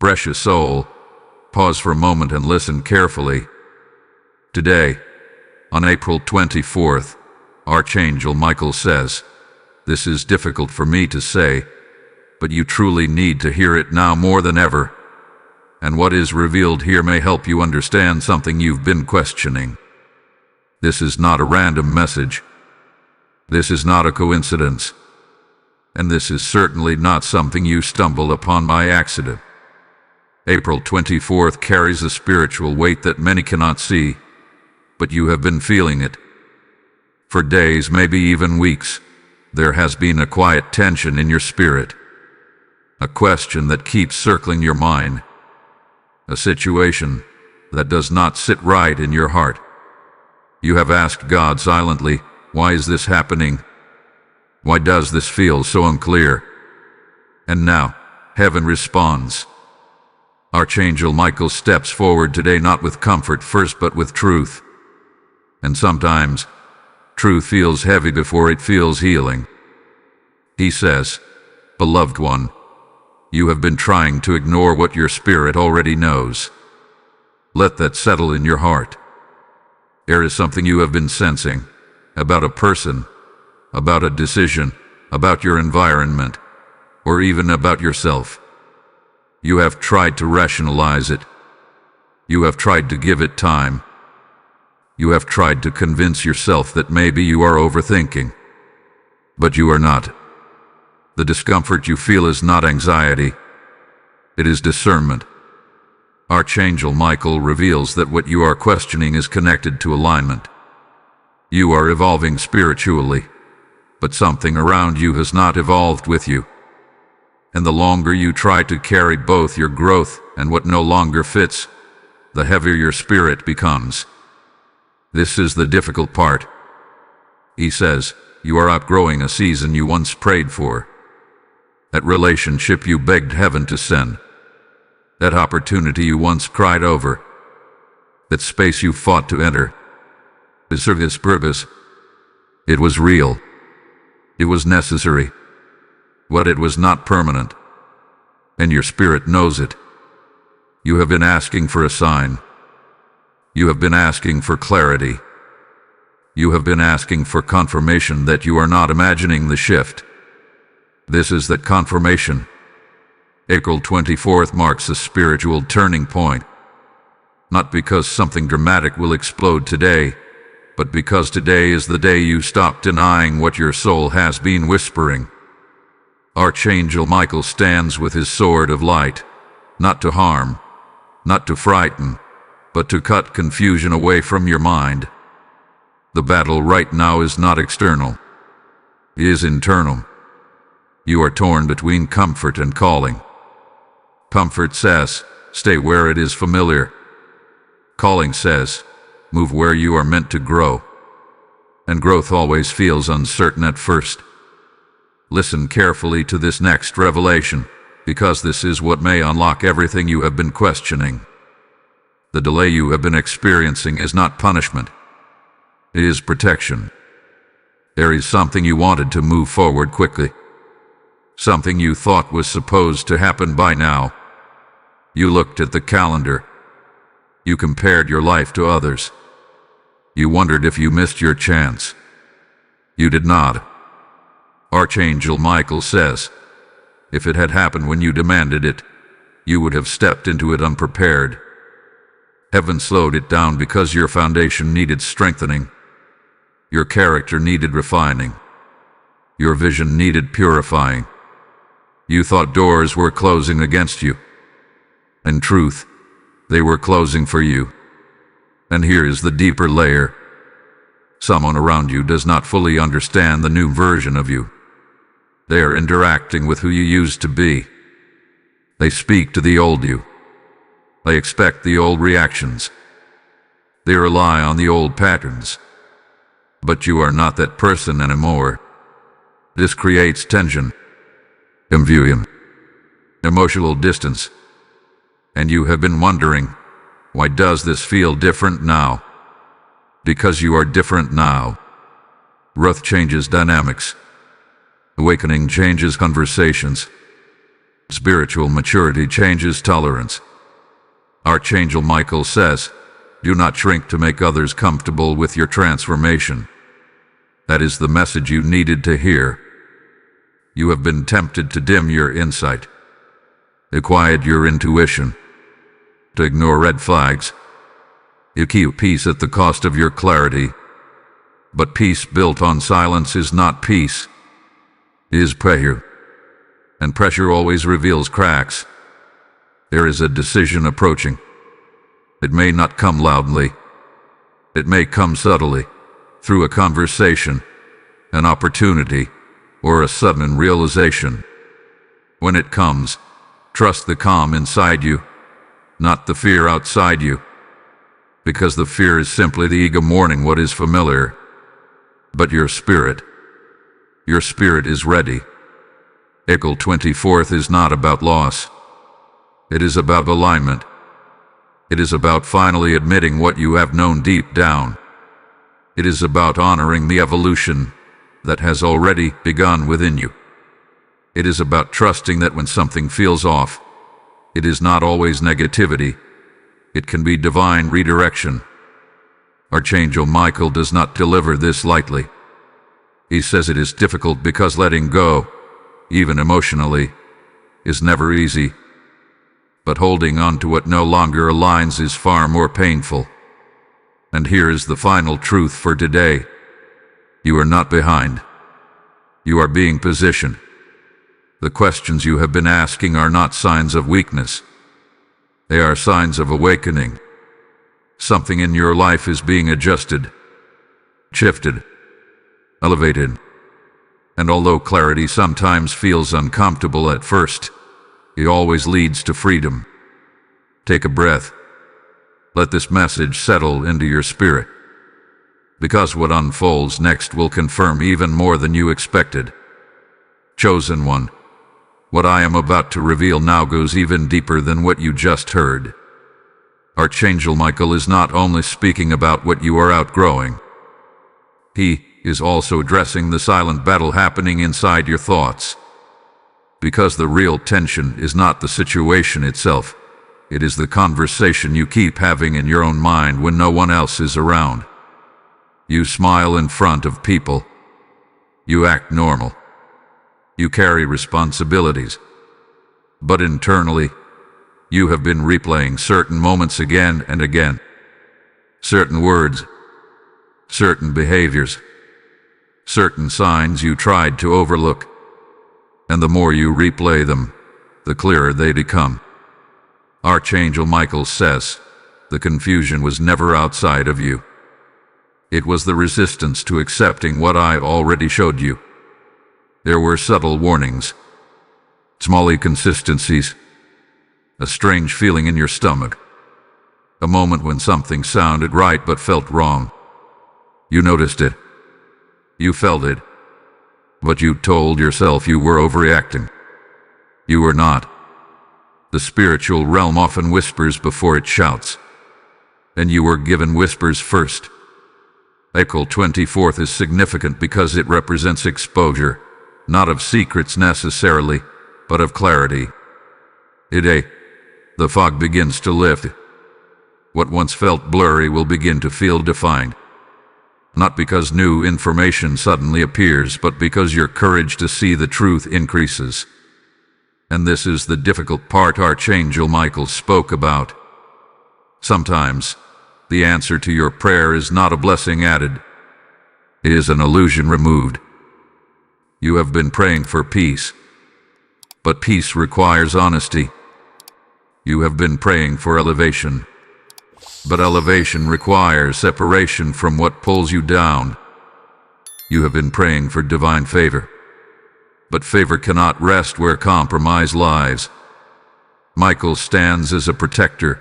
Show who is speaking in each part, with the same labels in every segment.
Speaker 1: Precious soul, pause for a moment and listen carefully. Today, on April 24th, Archangel Michael says, "This is difficult for me to say, but you truly need to hear it now more than ever. And what is revealed here may help you understand something you've been questioning. This is not a random message. This is not a coincidence. And this is certainly not something you stumbled upon by accident. April 24th carries a spiritual weight that many cannot see, but you have been feeling it. For days, maybe even weeks, there has been a quiet tension in your spirit, a question that keeps circling your mind, a situation that does not sit right in your heart. You have asked God silently, why is this happening? Why does this feel so unclear? And now, heaven responds. Archangel Michael steps forward today not with comfort first but with truth. And sometimes, truth feels heavy before it feels healing. He says, "Beloved one, you have been trying to ignore what your spirit already knows. Let that settle in your heart. There is something you have been sensing, about a person, about a decision, about your environment, or even about yourself. You have tried to rationalize it. You have tried to give it time. You have tried to convince yourself that maybe you are overthinking. But you are not. The discomfort you feel is not anxiety. It is discernment. Archangel Michael reveals that what you are questioning is connected to alignment. You are evolving spiritually, but something around you has not evolved with you. And the longer you try to carry both your growth and what no longer fits, the heavier your spirit becomes. This is the difficult part. He says, you are outgrowing a season you once prayed for. That relationship you begged heaven to send. That opportunity you once cried over. That space you fought to enter. To serve His purpose. It was real. It was necessary. But it was not permanent. And your spirit knows it. You have been asking for a sign. You have been asking for clarity. You have been asking for confirmation that you are not imagining the shift. This is that confirmation. April 24th marks a spiritual turning point. Not because something dramatic will explode today, but because today is the day you stop denying what your soul has been whispering. Archangel Michael stands with his sword of light, not to harm, not to frighten, but to cut confusion away from your mind. The battle right now is not external. It is internal. You are torn between comfort and calling. Comfort says, stay where it is familiar. Calling says, move where you are meant to grow. And growth always feels uncertain at first. Listen carefully to this next revelation, because this is what may unlock everything you have been questioning. The delay you have been experiencing is not punishment. It is protection. There is something you wanted to move forward quickly. Something you thought was supposed to happen by now. You looked at the calendar. You compared your life to others. You wondered if you missed your chance. You did not. Archangel Michael says, if it had happened when you demanded it, you would have stepped into it unprepared. Heaven slowed it down because your foundation needed strengthening. Your character needed refining. Your vision needed purifying. You thought doors were closing against you. In truth, they were closing for you. And here is the deeper layer. Someone around you does not fully understand the new version of you. They are interacting with who you used to be. They speak to the old you. They expect the old reactions. They rely on the old patterns. But you are not that person anymore. This creates tension, confusion, emotional distance. And you have been wondering, why does this feel different now? Because you are different now. Growth changes dynamics. Awakening changes conversations. Spiritual maturity changes tolerance. Archangel Michael says, do not shrink to make others comfortable with your transformation. That is the message you needed to hear. You have been tempted to dim your insight, to quiet your intuition, to ignore red flags. You keep peace at the cost of your clarity. But peace built on silence is not peace. It is pressure. And pressure always reveals cracks. There is a decision approaching. It may not come loudly. It may come subtly, through a conversation, an opportunity, or a sudden realization. When it comes, trust the calm inside you, not the fear outside you. Because the fear is simply the ego mourning what is familiar. But your spirit is ready. April 24th is not about loss. It is about alignment. It is about finally admitting what you have known deep down. It is about honoring the evolution that has already begun within you. It is about trusting that when something feels off, it is not always negativity. It can be divine redirection. Archangel Michael does not deliver this lightly. He says it is difficult because letting go, even emotionally, is never easy. But holding on to what no longer aligns is far more painful. And here is the final truth for today. You are not behind. You are being positioned. The questions you have been asking are not signs of weakness. They are signs of awakening. Something in your life is being adjusted, shifted, elevated. And although clarity sometimes feels uncomfortable at first, it always leads to freedom. Take a breath. Let this message settle into your spirit. Because what unfolds next will confirm even more than you expected. Chosen one, what I am about to reveal now goes even deeper than what you just heard. Archangel Michael is not only speaking about what you are outgrowing. He is also addressing the silent battle happening inside your thoughts. Because the real tension is not the situation itself. It is the conversation you keep having in your own mind when no one else is around. You smile in front of people. You act normal. You carry responsibilities. But internally, you have been replaying certain moments again and again. Certain words, certain behaviors, certain signs you tried to overlook. And the more you replay them, the clearer they become. Archangel Michael says, the confusion was never outside of you. It was the resistance to accepting what I already showed you. There were subtle warnings, small inconsistencies, a strange feeling in your stomach, a moment when something sounded right but felt wrong. You noticed it. You felt it. But you told yourself you were overreacting. You were not. The spiritual realm often whispers before it shouts. And you were given whispers first. April 24th is significant because it represents exposure, not of secrets necessarily, but of clarity. Today, the fog begins to lift. What once felt blurry will begin to feel defined. Not because new information suddenly appears, but because your courage to see the truth increases. And this is the difficult part Archangel Michael spoke about. Sometimes, the answer to your prayer is not a blessing added. It is an illusion removed. You have been praying for peace. But peace requires honesty. You have been praying for elevation. But elevation requires separation from what pulls you down. You have been praying for divine favor. But favor cannot rest where compromise lies. Michael stands as a protector,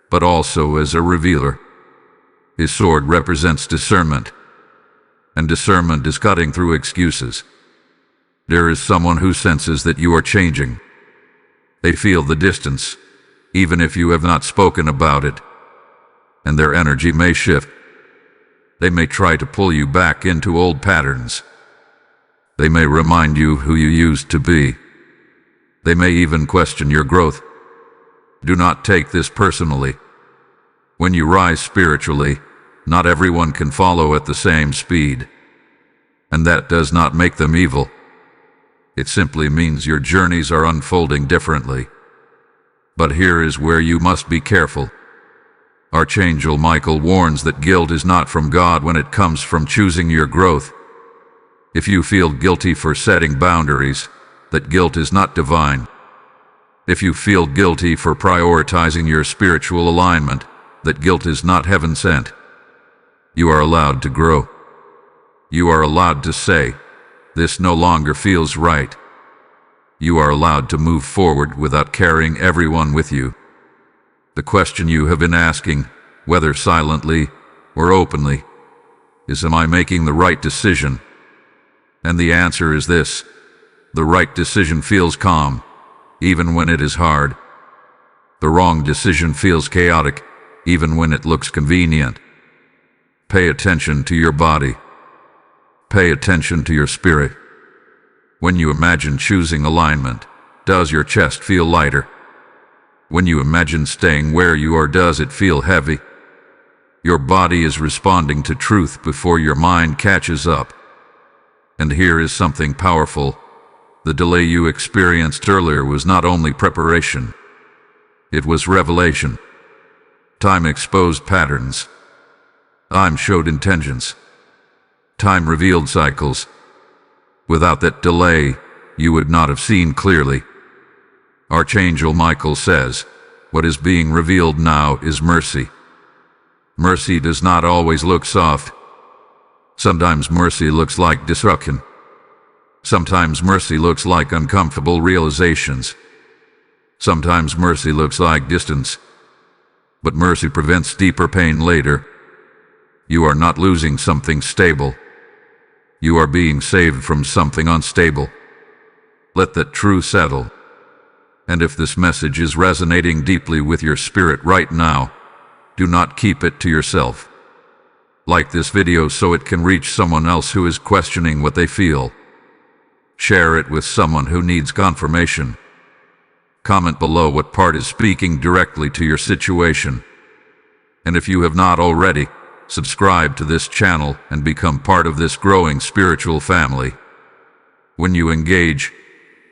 Speaker 1: but also as a revealer. His sword represents discernment, and discernment is cutting through excuses. There is someone who senses that you are changing. They feel the distance, even if you have not spoken about it. And their energy may shift. They may try to pull you back into old patterns. They may remind you who you used to be. They may even question your growth. Do not take this personally. When you rise spiritually, not everyone can follow at the same speed. And that does not make them evil. It simply means your journeys are unfolding differently. But here is where you must be careful. Archangel Michael warns that guilt is not from God when it comes from choosing your growth. If you feel guilty for setting boundaries, that guilt is not divine. If you feel guilty for prioritizing your spiritual alignment, that guilt is not heaven sent. You are allowed to grow. You are allowed to say, "This no longer feels right." You are allowed to move forward without carrying everyone with you. The question you have been asking, whether silently or openly, is, am I making the right decision? And the answer is this: the right decision feels calm, even when it is hard. The wrong decision feels chaotic, even when it looks convenient. Pay attention to your body. Pay attention to your spirit. When you imagine choosing alignment, does your chest feel lighter? When you imagine staying where you are, does it feel heavy? Your body is responding to truth before your mind catches up. And here is something powerful. The delay you experienced earlier was not only preparation, it was revelation. Time exposed patterns. Time showed intentions. Time revealed cycles. Without that delay, you would not have seen clearly. Archangel Michael says, what is being revealed now is mercy. Mercy does not always look soft. Sometimes mercy looks like disruption. Sometimes mercy looks like uncomfortable realizations. Sometimes mercy looks like distance. But mercy prevents deeper pain later. You are not losing something stable. You are being saved from something unstable. Let that truth settle. And if this message is resonating deeply with your spirit right now, do not keep it to yourself. Like this video so it can reach someone else who is questioning what they feel. Share it with someone who needs confirmation. Comment below what part is speaking directly to your situation. And if you have not already, subscribe to this channel and become part of this growing spiritual family. When you engage,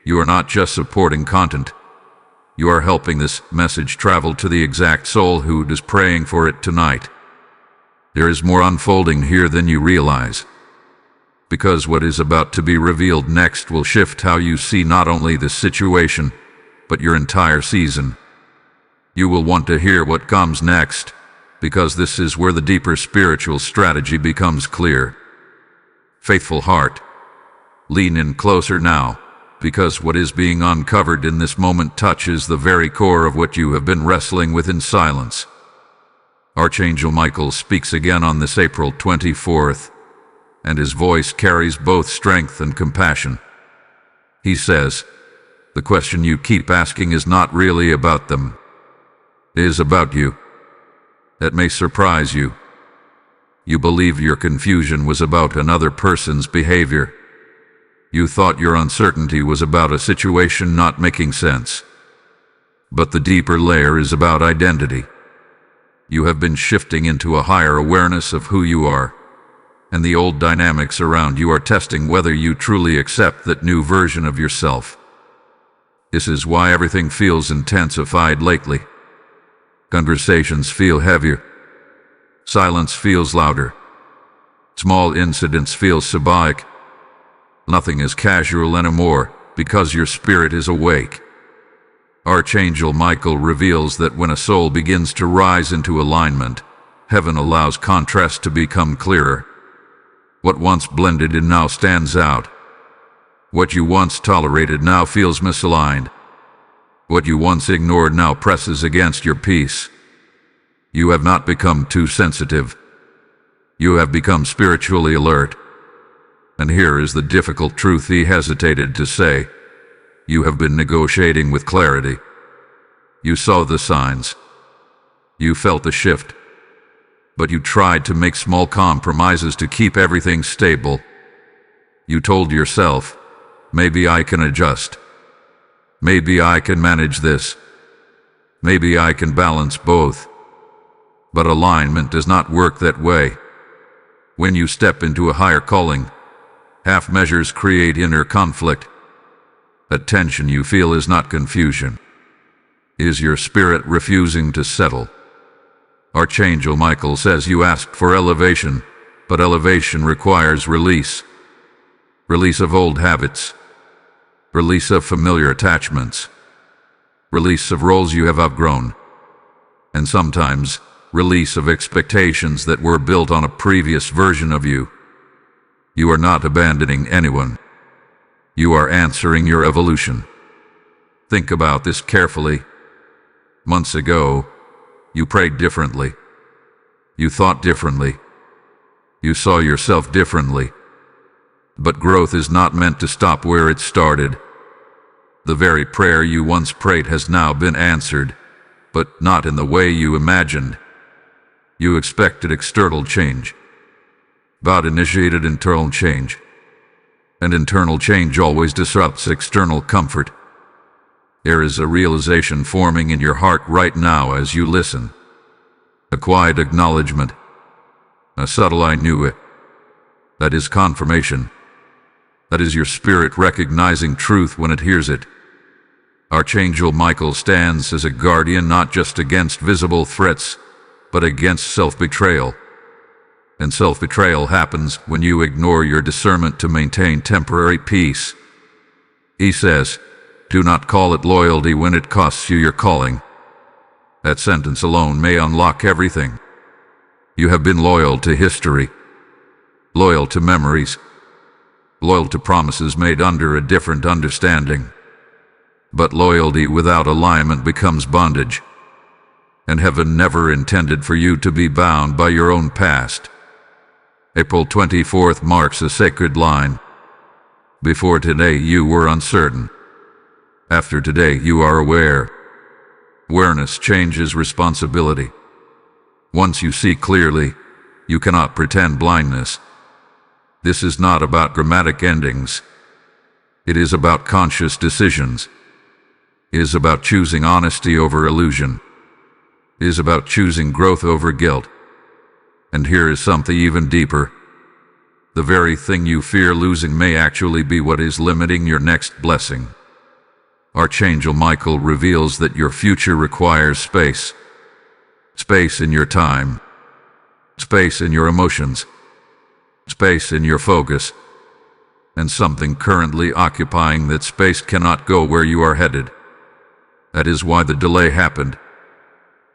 Speaker 1: you are not just supporting content. You are helping this message travel to the exact soul who is praying for it tonight. There is more unfolding here than you realize. Because what is about to be revealed next will shift how you see not only this situation, but your entire season. You will want to hear what comes next, because this is where the deeper spiritual strategy becomes clear. Faithful heart, lean in closer now, because what is being uncovered in this moment touches the very core of what you have been wrestling with in silence. Archangel Michael speaks again on this April 24th, and his voice carries both strength and compassion. He says, the question you keep asking is not really about them. It is about you. That may surprise you. You believe your confusion was about another person's behavior. You thought your uncertainty was about a situation not making sense. But the deeper layer is about identity. You have been shifting into a higher awareness of who you are, and the old dynamics around you are testing whether you truly accept that new version of yourself. This is why everything feels intensified lately. Conversations feel heavier. Silence feels louder. Small incidents feel symbolic. Nothing is casual anymore, because your spirit is awake. Archangel Michael reveals that when a soul begins to rise into alignment, heaven allows contrast to become clearer. What once blended in now stands out. What you once tolerated now feels misaligned. What you once ignored now presses against your peace. You have not become too sensitive. You have become spiritually alert. And here is the difficult truth he hesitated to say. You have been negotiating with clarity. You saw the signs. You felt the shift. But you tried to make small compromises to keep everything stable. You told yourself, maybe I can adjust. Maybe I can manage this. Maybe I can balance both. But alignment does not work that way. When you step into a higher calling, half measures create inner conflict. That tension you feel is not confusion. Is your spirit refusing to settle? Archangel Michael says you asked for elevation, but elevation requires release. Release of old habits. Release of familiar attachments. Release of roles you have outgrown. And sometimes, release of expectations that were built on a previous version of you. You are not abandoning anyone. You are answering your evolution. Think about this carefully. Months ago, you prayed differently. You thought differently. You saw yourself differently. But growth is not meant to stop where it started. The very prayer you once prayed has now been answered, but not in the way you imagined. You expected external change. God initiated internal change. And internal change always disrupts external comfort. There is a realization forming in your heart right now as you listen. A quiet acknowledgement. A subtle "I knew it." That is confirmation. That is your spirit recognizing truth when it hears it. Archangel Michael stands as a guardian not just against visible threats, but against self-betrayal. And self-betrayal happens when you ignore your discernment to maintain temporary peace. He says, "Do not call it loyalty when it costs you your calling." That sentence alone may unlock everything. You have been loyal to history, loyal to memories, loyal to promises made under a different understanding. But loyalty without alignment becomes bondage. And heaven never intended for you to be bound by your own past. April 24th marks a sacred line. Before today you were uncertain. After today you are aware. Awareness changes responsibility. Once you see clearly, you cannot pretend blindness. This is not about dramatic endings. It is about conscious decisions. It is about choosing honesty over illusion. It is about choosing growth over guilt. And here is something even deeper. The very thing you fear losing may actually be what is limiting your next blessing. Archangel Michael reveals that your future requires space. Space in your time. Space in your emotions. Space in your focus. And something currently occupying that space cannot go where you are headed. That is why the delay happened.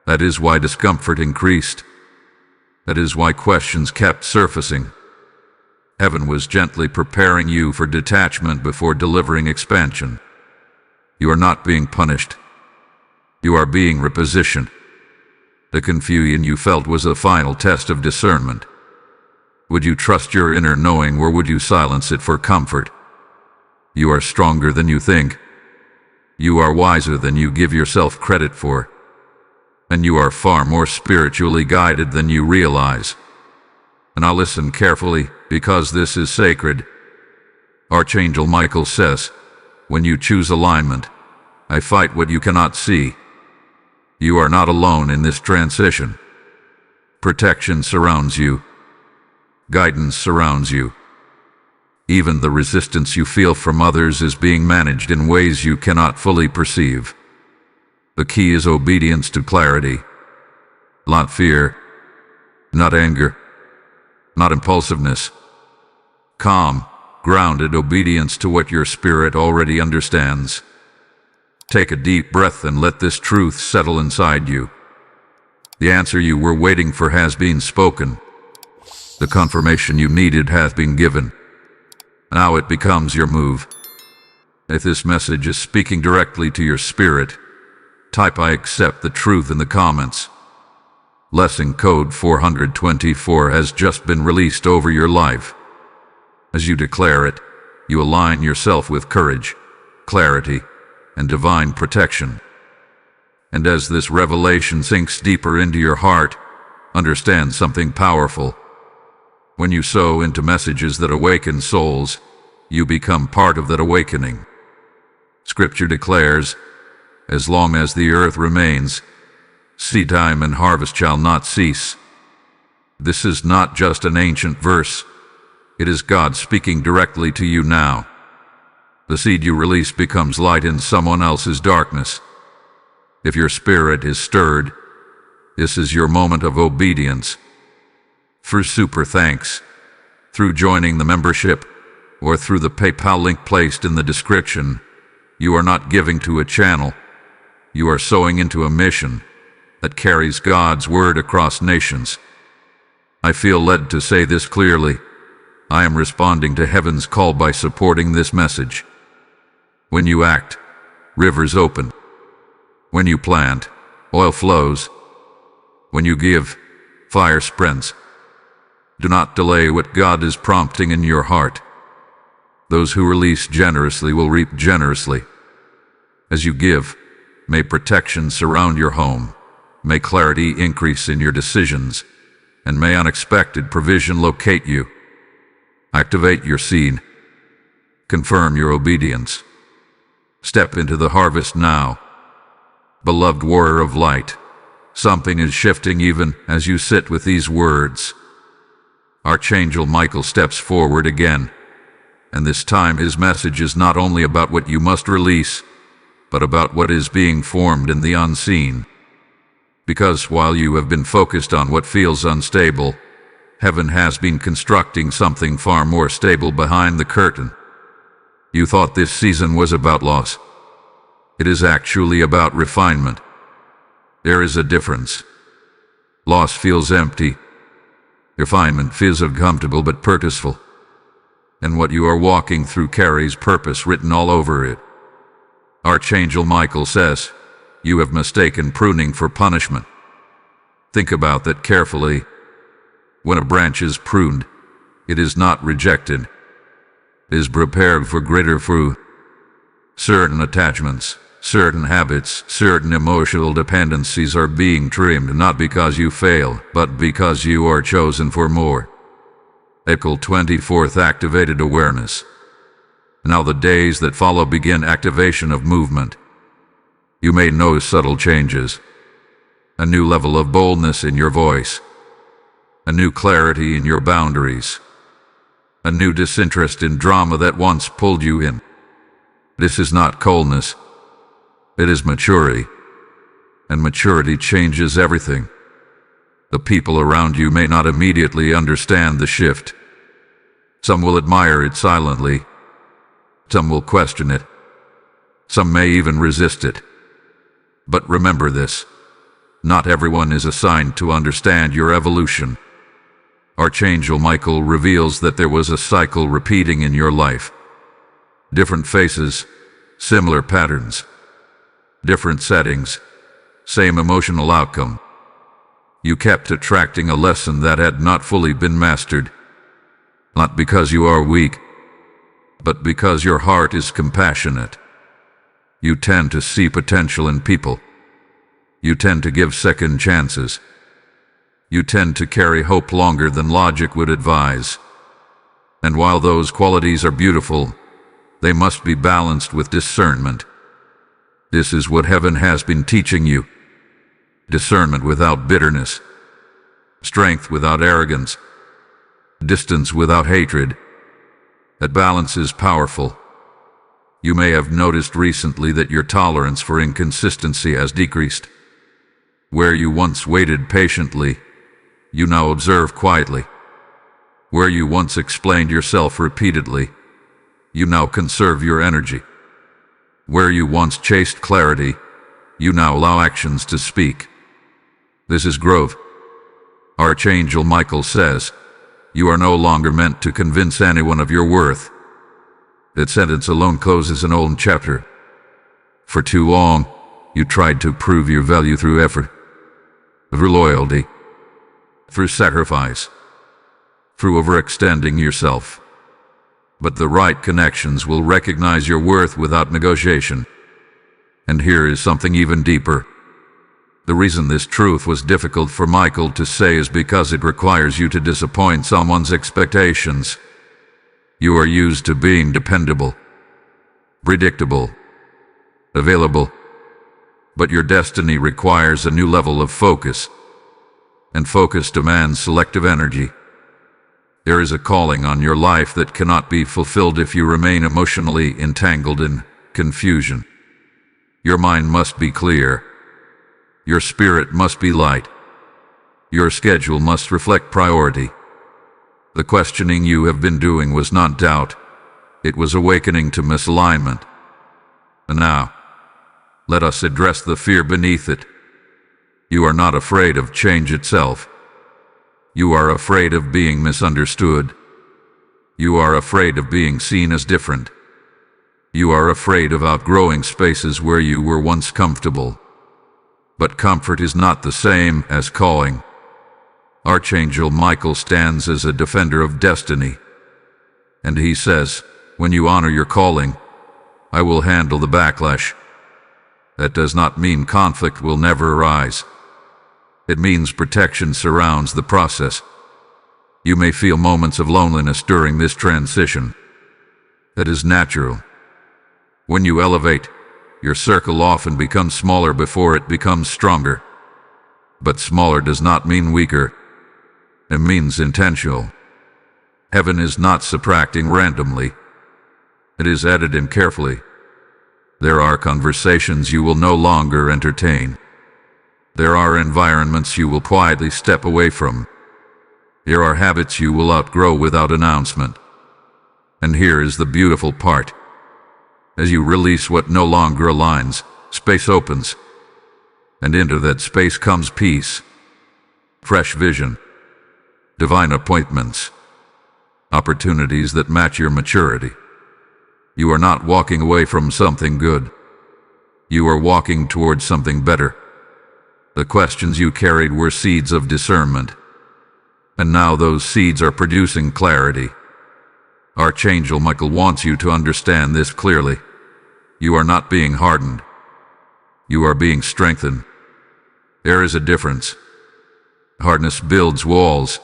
Speaker 1: That is why discomfort increased. That is why questions kept surfacing. Heaven was gently preparing you for detachment before delivering expansion. You are not being punished. You are being repositioned. The confusion you felt was a final test of discernment. Would you trust your inner knowing, or would you silence it for comfort? You are stronger than you think. You are wiser than you give yourself credit for. And you are far more spiritually guided than you realize. And now listen carefully, because this is sacred. Archangel Michael says, "When you choose alignment, I fight what you cannot see." You are not alone in this transition. Protection surrounds you. Guidance surrounds you. Even the resistance you feel from others is being managed in ways you cannot fully perceive. The key is obedience to clarity. Not fear. Not anger. Not impulsiveness. Calm, grounded obedience to what your spirit already understands. Take a deep breath and let this truth settle inside you. The answer you were waiting for has been spoken. The confirmation you needed has been given. Now it becomes your move. If this message is speaking directly to your spirit, type "I accept the truth" in the comments. Lesson code 424 has just been released over your life. As you declare it, you align yourself with courage, clarity, and divine protection. And as this revelation sinks deeper into your heart, understand something powerful. When you sow into messages that awaken souls, you become part of that awakening. Scripture declares, as long as the earth remains, seed time and harvest shall not cease. This is not just an ancient verse. It is God speaking directly to you now. The seed you release becomes light in someone else's darkness. If your spirit is stirred, this is your moment of obedience. Through super thanks, through joining the membership, or through the PayPal link placed in the description, you are not giving to a channel. You are sowing into a mission that carries God's word across nations. I feel led to say this clearly. I am responding to heaven's call by supporting this message. When you act, rivers open. When you plant, oil flows. When you give, fire spreads. Do not delay what God is prompting in your heart. Those who release generously will reap generously. As you give, may protection surround your home, may clarity increase in your decisions, and may unexpected provision locate you. Activate your seed. Confirm your obedience. Step into the harvest now. Beloved warrior of light, something is shifting even as you sit with these words. Archangel Michael steps forward again, and this time his message is not only about what you must release, but about what is being formed in the unseen. Because while you have been focused on what feels unstable, heaven has been constructing something far more stable behind the curtain. You thought this season was about loss. It is actually about refinement. There is a difference. Loss feels empty. Refinement feels uncomfortable but purposeful. And what you are walking through carries purpose written all over it. Archangel Michael says, you have mistaken pruning for punishment. Think about that carefully. When a branch is pruned, it is not rejected. It is prepared for greater fruit. Certain attachments, certain habits, certain emotional dependencies are being trimmed not because you fail, but because you are chosen for more. April 24th activated awareness. Now the days that follow begin activation of movement. You may notice subtle changes. A new level of boldness in your voice. A new clarity in your boundaries. A new disinterest in drama that once pulled you in. This is not coldness. It is maturity. And maturity changes everything. The people around you may not immediately understand the shift. Some will admire it silently. Some will question it. Some may even resist it. But remember this. Not everyone is assigned to understand your evolution. Archangel Michael reveals that there was a cycle repeating in your life. Different faces, similar patterns. Different settings, same emotional outcome. You kept attracting a lesson that had not fully been mastered. Not because you are weak, but because your heart is compassionate. You tend to see potential in people. You tend to give second chances. You tend to carry hope longer than logic would advise. And while those qualities are beautiful, they must be balanced with discernment. This is what heaven has been teaching you. Discernment without bitterness. Strength without arrogance. Distance without hatred. That balance is powerful. You may have noticed recently that your tolerance for inconsistency has decreased. Where you once waited patiently, you now observe quietly. Where you once explained yourself repeatedly, you now conserve your energy. Where you once chased clarity, you now allow actions to speak. This is growth. Archangel Michael says, you are no longer meant to convince anyone of your worth. That sentence alone closes an old chapter. For too long, you tried to prove your value through effort, through loyalty, through sacrifice, through overextending yourself. But the right connections will recognize your worth without negotiation. And here is something even deeper. The reason this truth was difficult for Michael to say is because it requires you to disappoint someone's expectations. You are used to being dependable, predictable, available. But your destiny requires a new level of focus, and focus demands selective energy. There is a calling on your life that cannot be fulfilled if you remain emotionally entangled in confusion. Your mind must be clear. Your spirit must be light. Your schedule must reflect priority. The questioning you have been doing was not doubt. It was awakening to misalignment. And now, let us address the fear beneath it. You are not afraid of change itself. You are afraid of being misunderstood. You are afraid of being seen as different. You are afraid of outgrowing spaces where you were once comfortable. But comfort is not the same as calling. Archangel Michael stands as a defender of destiny. And he says, when you honor your calling, I will handle the backlash. That does not mean conflict will never arise. It means protection surrounds the process. You may feel moments of loneliness during this transition. That is natural. When you elevate, your circle often becomes smaller before it becomes stronger. But smaller does not mean weaker. It means intentional. Heaven is not subtracting randomly. It is added in carefully. There are conversations you will no longer entertain. There are environments you will quietly step away from. There are habits you will outgrow without announcement. And here is the beautiful part. As you release what no longer aligns, space opens. And into that space comes peace, fresh vision, divine appointments, opportunities that match your maturity. You are not walking away from something good. You are walking towards something better. The questions you carried were seeds of discernment. And now those seeds are producing clarity. Archangel Michael wants you to understand this clearly. You are not being hardened. You are being strengthened. There is a difference. Hardness builds walls.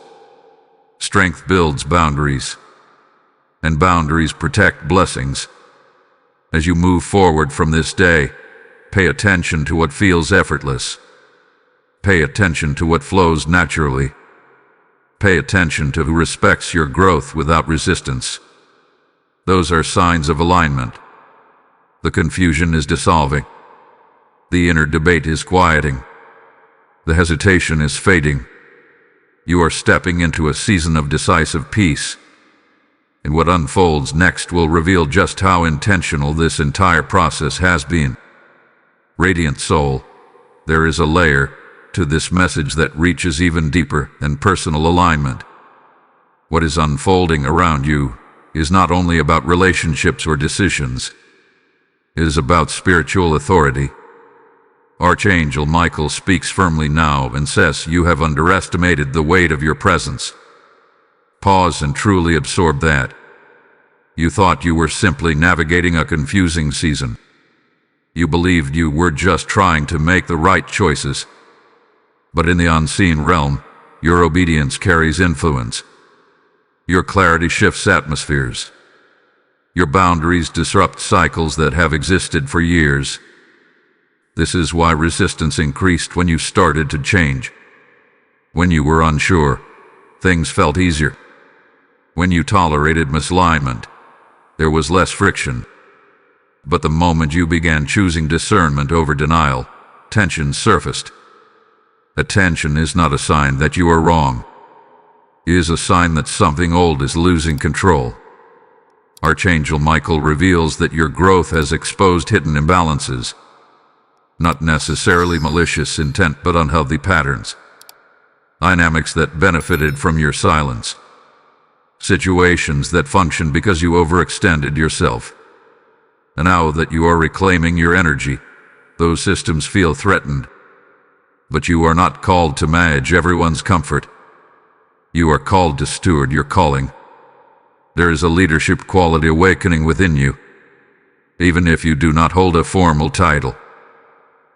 Speaker 1: Strength builds boundaries. And boundaries protect blessings. As you move forward from this day, pay attention to what feels effortless. Pay attention to what flows naturally. Pay attention to who respects your growth without resistance. Those are signs of alignment. The confusion is dissolving. The inner debate is quieting. The hesitation is fading. You are stepping into a season of decisive peace. And what unfolds next will reveal just how intentional this entire process has been. Radiant soul, there is a layer to this message that reaches even deeper than personal alignment. What is unfolding around you is not only about relationships or decisions. It is about spiritual authority. Archangel Michael speaks firmly now and says, you have underestimated the weight of your presence. Pause and truly absorb that. You thought you were simply navigating a confusing season. You believed you were just trying to make the right choices. But in the unseen realm, your obedience carries influence. Your clarity shifts atmospheres. Your boundaries disrupt cycles that have existed for years. This is why resistance increased when you started to change. When you were unsure, things felt easier. When you tolerated misalignment, there was less friction. But the moment you began choosing discernment over denial, tension surfaced. Attention is not a sign that you are wrong. It is a sign that something old is losing control. Archangel Michael reveals that your growth has exposed hidden imbalances. Not necessarily malicious intent, but unhealthy patterns. Dynamics that benefited from your silence. Situations that functioned because you overextended yourself. And now that you are reclaiming your energy, those systems feel threatened. But you are not called to manage everyone's comfort. You are called to steward your calling. There is a leadership quality awakening within you. Even if you do not hold a formal title.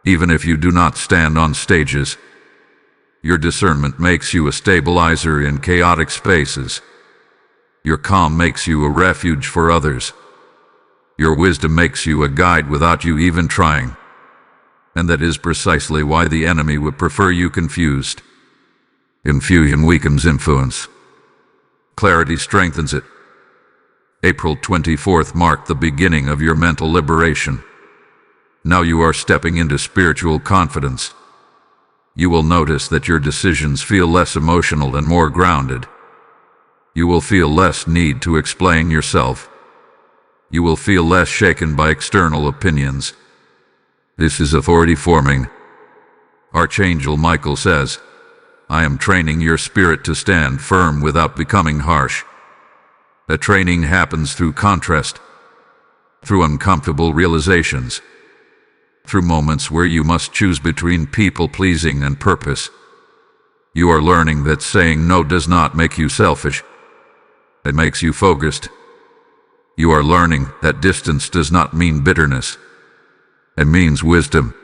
Speaker 1: Even if you do not stand on stages. Your discernment makes you a stabilizer in chaotic spaces. Your calm makes you a refuge for others. Your wisdom makes you a guide without you even trying. And that is precisely why the enemy would prefer you confused. Confusion weakens influence. Clarity strengthens it. April 24th marked the beginning of your mental liberation. Now you are stepping into spiritual confidence. You will notice that your decisions feel less emotional and more grounded. You will feel less need to explain yourself. You will feel less shaken by external opinions. This is authority forming. Archangel Michael says, I am training your spirit to stand firm without becoming harsh. The training happens through contrast, through uncomfortable realizations, through moments where you must choose between people-pleasing and purpose. You are learning that saying no does not make you selfish. It makes you focused. You are learning that distance does not mean bitterness. It means wisdom.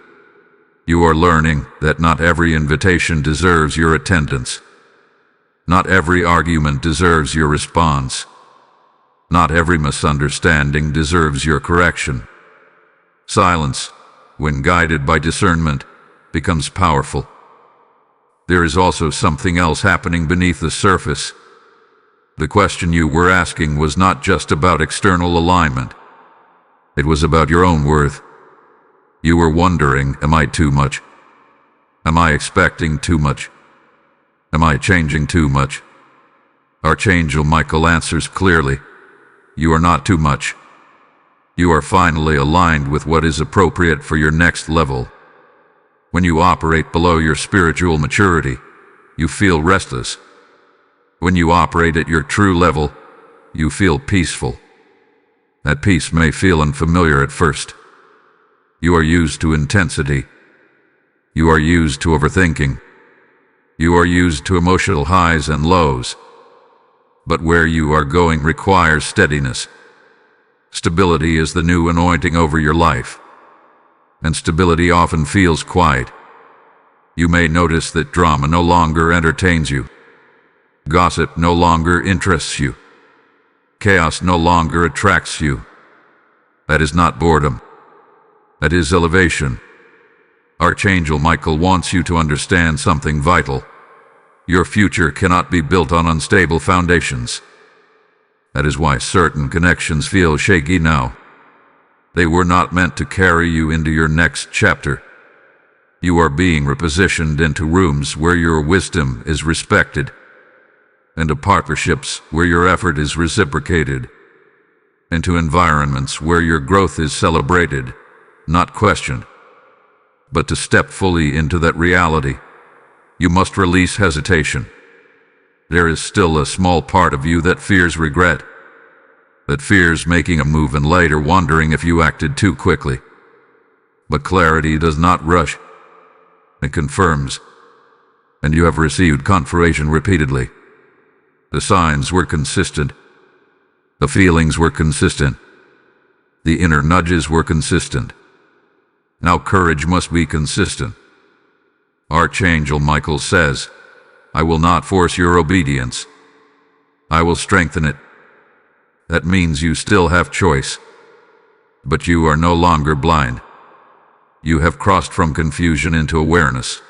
Speaker 1: You are learning that not every invitation deserves your attendance. Not every argument deserves your response. Not every misunderstanding deserves your correction. Silence, when guided by discernment, becomes powerful. There is also something else happening beneath the surface. The question you were asking was not just about external alignment. It was about your own worth. You were wondering, am I too much? Am I expecting too much? Am I changing too much? Archangel Michael answers clearly, you are not too much. You are finally aligned with what is appropriate for your next level. When you operate below your spiritual maturity, you feel restless. When you operate at your true level, you feel peaceful. That peace may feel unfamiliar at first. You are used to intensity. You are used to overthinking. You are used to emotional highs and lows. But where you are going requires steadiness. Stability is the new anointing over your life. And stability often feels quiet. You may notice that drama no longer entertains you. Gossip no longer interests you. Chaos no longer attracts you. That is not boredom. That is elevation. Archangel Michael wants you to understand something vital. Your future cannot be built on unstable foundations. That is why certain connections feel shaky now. They were not meant to carry you into your next chapter. You are being repositioned into rooms where your wisdom is respected, into partnerships where your effort is reciprocated, into environments where your growth is celebrated, not questioned. But to step fully into that reality, you must release hesitation. There is still a small part of you that fears regret, that fears making a move and later wondering if you acted too quickly. But clarity does not rush. It confirms, and you have received confirmation repeatedly. The signs were consistent. The feelings were consistent. The inner nudges were consistent. Now courage must be consistent. Archangel Michael says, I will not force your obedience. I will strengthen it. That means you still have choice. But you are no longer blind. You have crossed from confusion into awareness.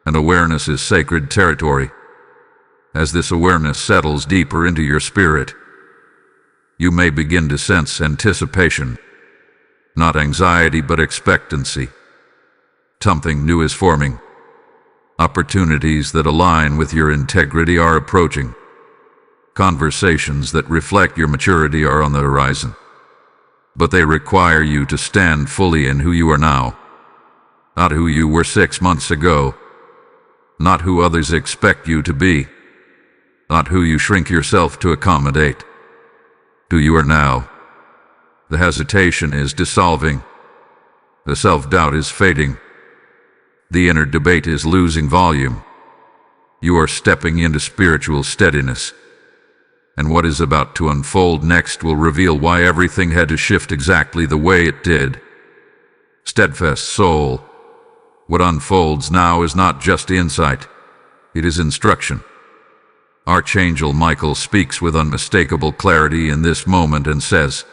Speaker 1: And awareness is sacred territory. As this awareness settles deeper into your spirit, you may begin to sense anticipation. Not anxiety, but expectancy. Something new is forming. Opportunities that align with your integrity are approaching. Conversations that reflect your maturity are on the horizon. But they require you to stand fully in who you are now. Not who you were 6 months ago. Not who others expect you to be. Not who you shrink yourself to accommodate. Who you are now. The hesitation is dissolving. The self-doubt is fading. The inner debate is losing volume. You are stepping into spiritual steadiness. And what is about to unfold next will reveal why everything had to shift exactly the way it did. Steadfast soul. What unfolds now is not just insight. It is instruction. Archangel Michael speaks with unmistakable clarity in this moment and says,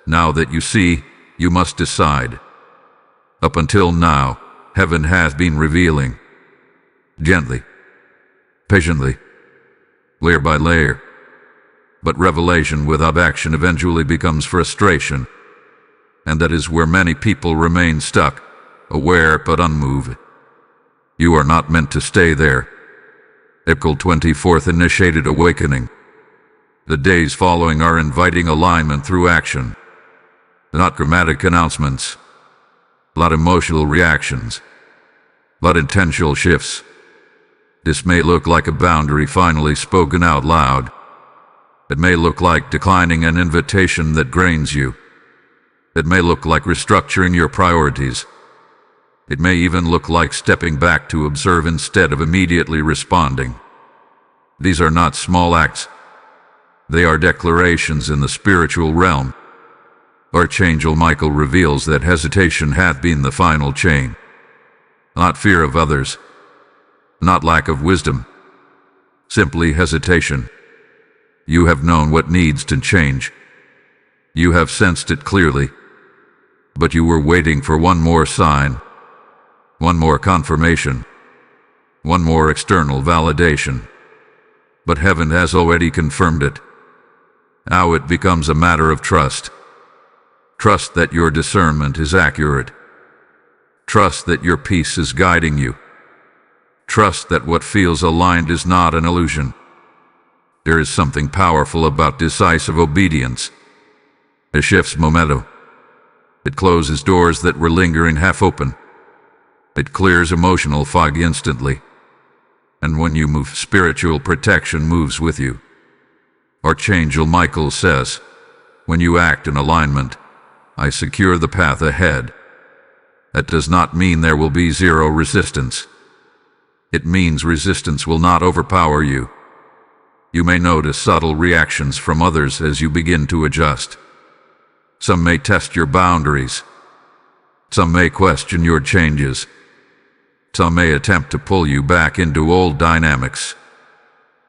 Speaker 1: Now that you see, you must decide. Up until now, heaven has been revealing. Gently, patiently, layer by layer. But revelation without action eventually becomes frustration. And that is where many people remain stuck, aware but unmoved. You are not meant to stay there. April 24th initiated awakening. The days following are inviting alignment through action. Not dramatic announcements, not emotional reactions, but intentional shifts. This may look like a boundary finally spoken out loud. It may look like declining an invitation that drains you. It may look like restructuring your priorities. It may even look like stepping back to observe instead of immediately responding. These are not small acts. They are declarations in the spiritual realm. Archangel Michael reveals that hesitation hath been the final chain. Not fear of others, not lack of wisdom, simply hesitation. You have known what needs to change. You have sensed it clearly, but you were waiting for one more sign, one more confirmation, one more external validation. But heaven has already confirmed it. Now it becomes a matter of trust. Trust that your discernment is accurate. Trust that your peace is guiding you. Trust that what feels aligned is not an illusion. There is something powerful about decisive obedience. It shifts momentum. It closes doors that were lingering half open. It clears emotional fog instantly. And when you move, spiritual protection moves with you. Archangel Michael says, when you act in alignment, I secure the path ahead. That does not mean there will be zero resistance. It means resistance will not overpower you. You may notice subtle reactions from others as you begin to adjust. Some may test your boundaries. Some may question your changes. Some may attempt to pull you back into old dynamics.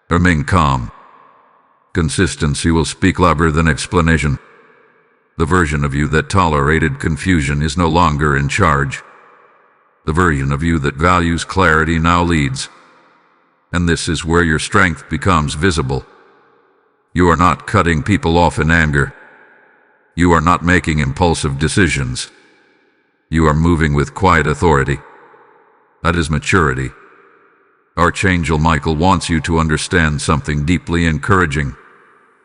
Speaker 1: Remain calm. Consistency will speak louder than explanation. The version of you that tolerated confusion is no longer in charge. The version of you that values clarity now leads. And this is where your strength becomes visible. You are not cutting people off in anger. You are not making impulsive decisions. You are moving with quiet authority. That is maturity. Archangel Michael wants you to understand something deeply encouraging.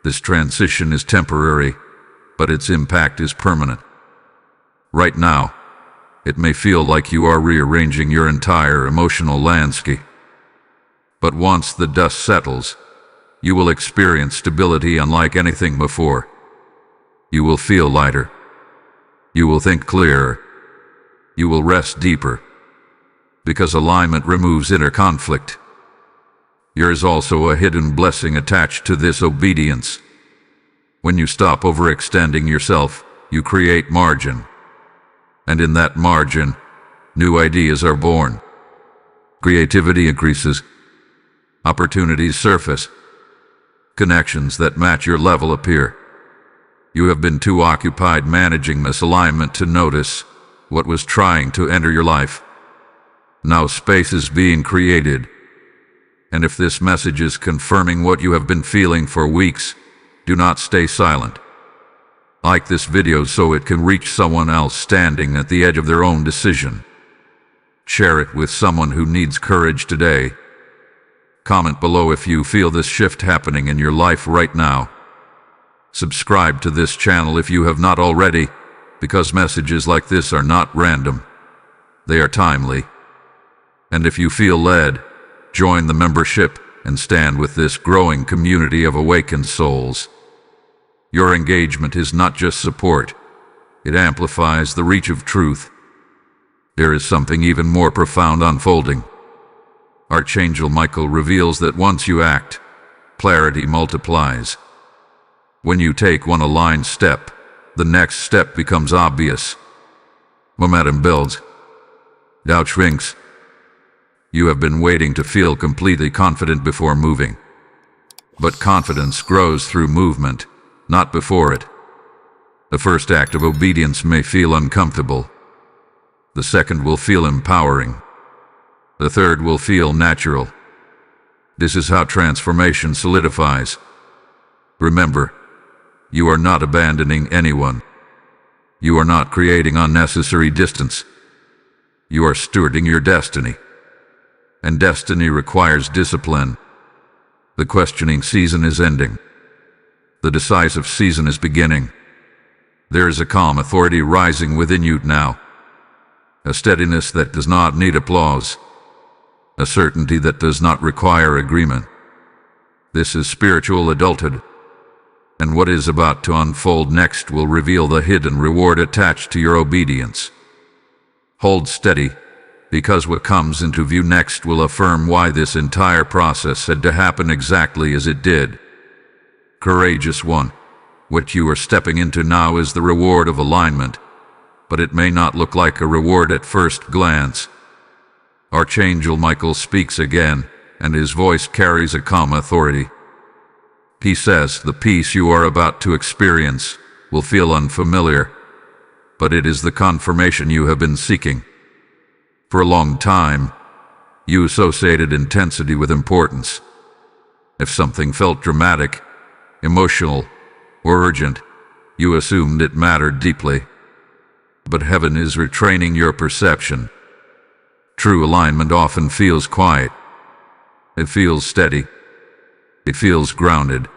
Speaker 1: This transition is temporary, but its impact is permanent. Right now, it may feel like you are rearranging your entire emotional landscape. But once the dust settles, you will experience stability unlike anything before. You will feel lighter. You will think clearer. You will rest deeper. Because alignment removes inner conflict. There is also a hidden blessing attached to this obedience. When you stop overextending yourself, you create margin. And in that margin, new ideas are born. Creativity increases. Opportunities surface. Connections that match your level appear. You have been too occupied managing misalignment to notice what was trying to enter your life. Now space is being created. And if this message is confirming what you have been feeling for weeks, do not stay silent. Like this video so it can reach someone else standing at the edge of their own decision. Share it with someone who needs courage today. Comment below if you feel this shift happening in your life right now. Subscribe to this channel if you have not already, because messages like this are not random. They are timely. And if you feel led, join the membership and stand with this growing community of awakened souls. Your engagement is not just support. It amplifies the reach of truth. There is something even more profound unfolding. Archangel Michael reveals that once you act, clarity multiplies. When you take one aligned step, the next step becomes obvious. Momentum builds. Doubt shrinks. You have been waiting to feel completely confident before moving. But confidence grows through movement, not before it. The first act of obedience may feel uncomfortable. The second will feel empowering. The third will feel natural. This is how transformation solidifies. Remember, you are not abandoning anyone. You are not creating unnecessary distance. You are stewarding your destiny. And destiny requires discipline. The questioning season is ending. The decisive season is beginning. There is a calm authority rising within you now. A steadiness that does not need applause. A certainty that does not require agreement. This is spiritual adulthood. And what is about to unfold next will reveal the hidden reward attached to your obedience. Hold steady, because what comes into view next will affirm why this entire process had to happen exactly as it did. Courageous one, what you are stepping into now is the reward of alignment, but it may not look like a reward at first glance. Archangel Michael speaks again, and his voice carries a calm authority. He says, the peace you are about to experience will feel unfamiliar, but it is the confirmation you have been seeking. For a long time, you associated intensity with importance. If something felt dramatic, emotional, or urgent, you assumed it mattered deeply. But heaven is retraining your perception. True alignment often feels quiet. It feels steady. It feels grounded.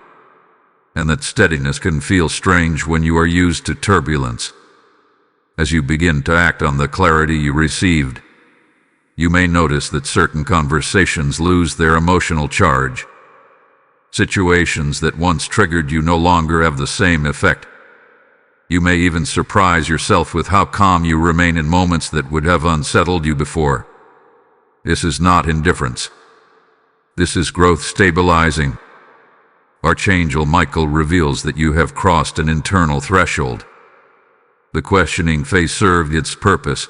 Speaker 1: And that steadiness can feel strange when you are used to turbulence. As you begin to act on the clarity you received, you may notice that certain conversations lose their emotional charge. Situations that once triggered you no longer have the same effect. You may even surprise yourself with how calm you remain in moments that would have unsettled you before. This is not indifference. This is growth stabilizing. Archangel Michael reveals that you have crossed an internal threshold. The questioning phase served its purpose.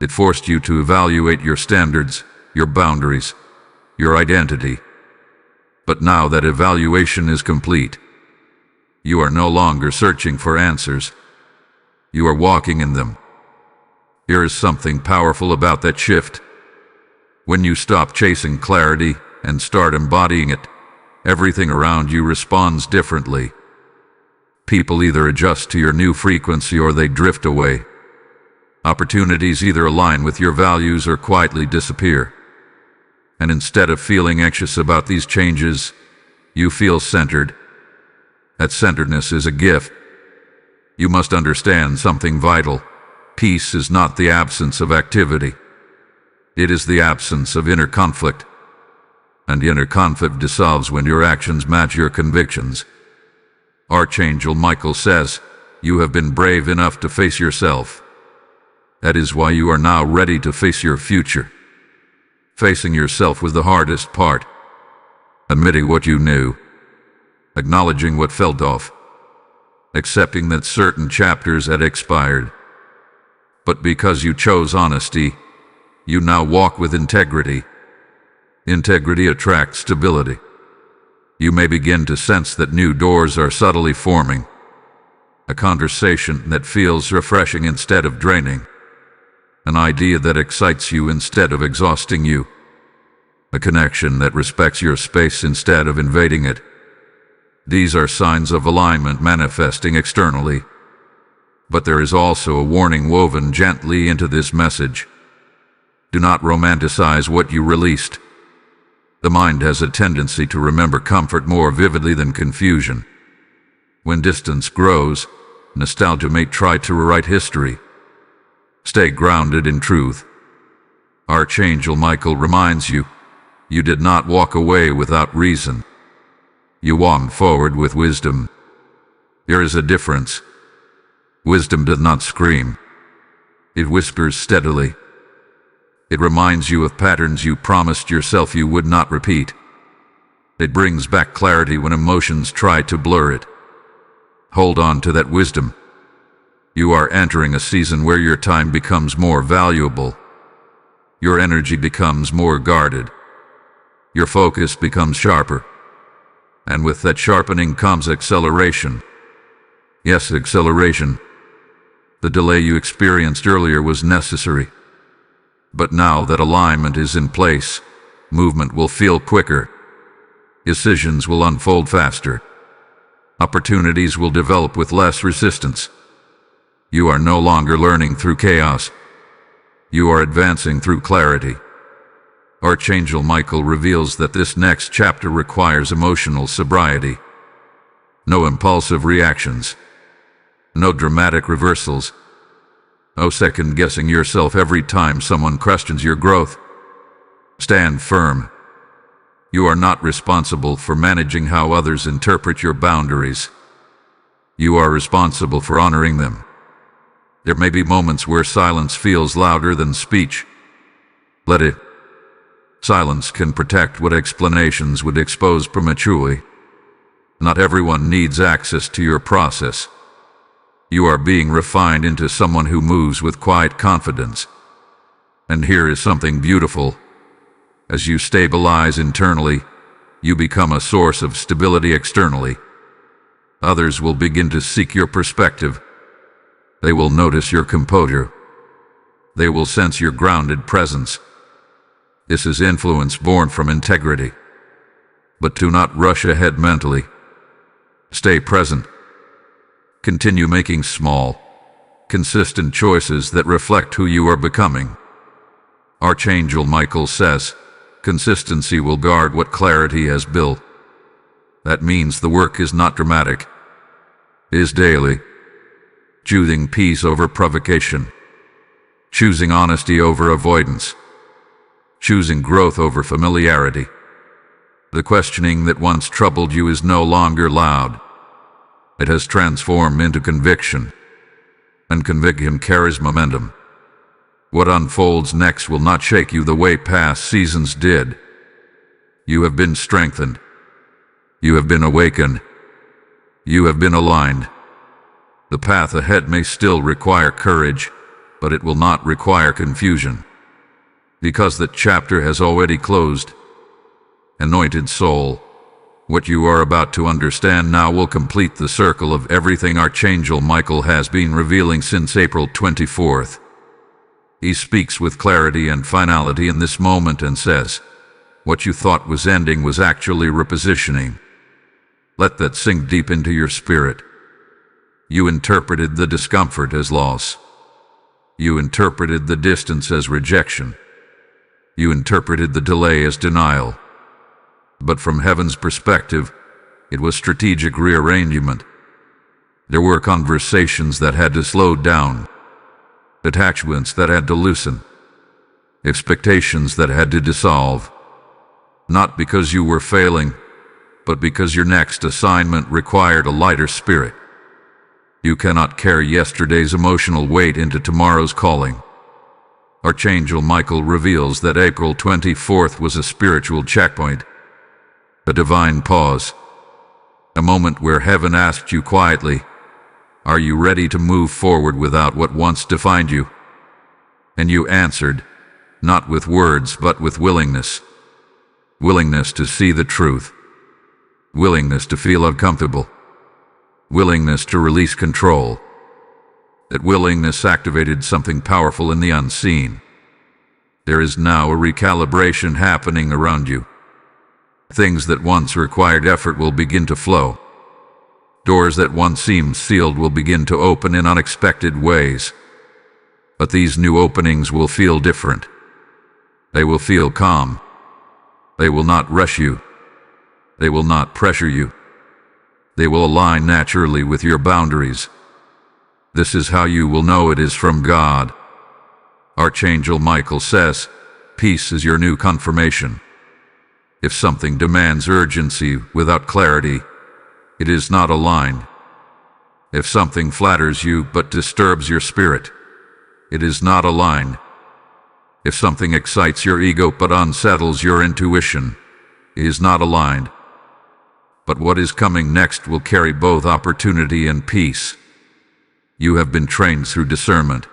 Speaker 1: It forced you to evaluate your standards, your boundaries, your identity. But now that evaluation is complete, you are no longer searching for answers. You are walking in them. Here is something powerful about that shift. When you stop chasing clarity and start embodying it, everything around you responds differently. People either adjust to your new frequency or they drift away. Opportunities either align with your values or quietly disappear. And instead of feeling anxious about these changes, you feel centered. That centeredness is a gift. You must understand something vital. Peace is not the absence of activity. It is the absence of inner conflict. And inner conflict dissolves when your actions match your convictions. Archangel Michael says, you have been brave enough to face yourself. That is why you are now ready to face your future. Facing yourself was the hardest part. Admitting what you knew. Acknowledging what felt off. Accepting that certain chapters had expired. But because you chose honesty, you now walk with integrity. Integrity attracts stability. You may begin to sense that new doors are subtly forming. A conversation that feels refreshing instead of draining. An idea that excites you instead of exhausting you. A connection that respects your space instead of invading it. These are signs of alignment manifesting externally. But there is also a warning woven gently into this message. Do not romanticize what you released. The mind has a tendency to remember comfort more vividly than confusion. When distance grows, nostalgia may try to rewrite history. Stay grounded in truth. Archangel Michael reminds you, you did not walk away without reason. You walked forward with wisdom. There is a difference. Wisdom does not scream. It whispers steadily. It reminds you of patterns you promised yourself you would not repeat. It brings back clarity when emotions try to blur it. Hold on to that wisdom. You are entering a season where your time becomes more valuable. Your energy becomes more guarded. Your focus becomes sharper. And with that sharpening comes acceleration. Yes, acceleration. The delay you experienced earlier was necessary. But now that alignment is in place, movement will feel quicker. Decisions will unfold faster. Opportunities will develop with less resistance. You are no longer learning through chaos. You are advancing through clarity. Archangel Michael reveals that this next chapter requires emotional sobriety. No impulsive reactions. No dramatic reversals. No second-guessing yourself every time someone questions your growth. Stand firm. You are not responsible for managing how others interpret your boundaries. You are responsible for honoring them. There may be moments where silence feels louder than speech. Let it. Silence can protect what explanations would expose prematurely. Not everyone needs access to your process. You are being refined into someone who moves with quiet confidence. And here is something beautiful. As you stabilize internally, you become a source of stability externally. Others will begin to seek your perspective. They will notice your composure. They will sense your grounded presence. This is influence born from integrity. But do not rush ahead mentally. Stay present. Continue making small, consistent choices that reflect who you are becoming. Archangel Michael says, consistency will guard what clarity has built. That means the work is not dramatic. It is daily. Choosing peace over provocation. Choosing honesty over avoidance. Choosing growth over familiarity. The questioning that once troubled you is no longer loud. It has transformed into conviction, and conviction carries momentum. What unfolds next will not shake you the way past seasons did. You have been strengthened. You have been awakened. You have been aligned. The path ahead may still require courage, but it will not require confusion. Because that chapter has already closed. Anointed soul, what you are about to understand now will complete the circle of everything Archangel Michael has been revealing since April 24th. He speaks with clarity and finality in this moment and says, what you thought was ending was actually repositioning. Let that sink deep into your spirit. You interpreted the discomfort as loss. You interpreted the distance as rejection. You interpreted the delay as denial. But from heaven's perspective, it was strategic rearrangement. There were conversations that had to slow down, attachments that had to loosen, expectations that had to dissolve. Not because you were failing, but because your next assignment required a lighter spirit. You cannot carry yesterday's emotional weight into tomorrow's calling. Archangel Michael reveals that April 24th was a spiritual checkpoint. A divine pause. A moment where heaven asked you quietly, are you ready to move forward without what once defined you? And you answered, not with words but with willingness. Willingness to see the truth. Willingness to feel uncomfortable. Willingness to release control. That willingness activated something powerful in the unseen. There is now a recalibration happening around you. Things that once required effort will begin to flow. Doors that once seemed sealed will begin to open in unexpected ways. But these new openings will feel different. They will feel calm. They will not rush you. They will not pressure you. They will align naturally with your boundaries. This is how you will know it is from God. Archangel Michael says, peace is your new confirmation. If something demands urgency without clarity, it is not aligned. If something flatters you but disturbs your spirit, it is not aligned. If something excites your ego but unsettles your intuition, it is not aligned. But what is coming next will carry both opportunity and peace. You have been trained through discernment,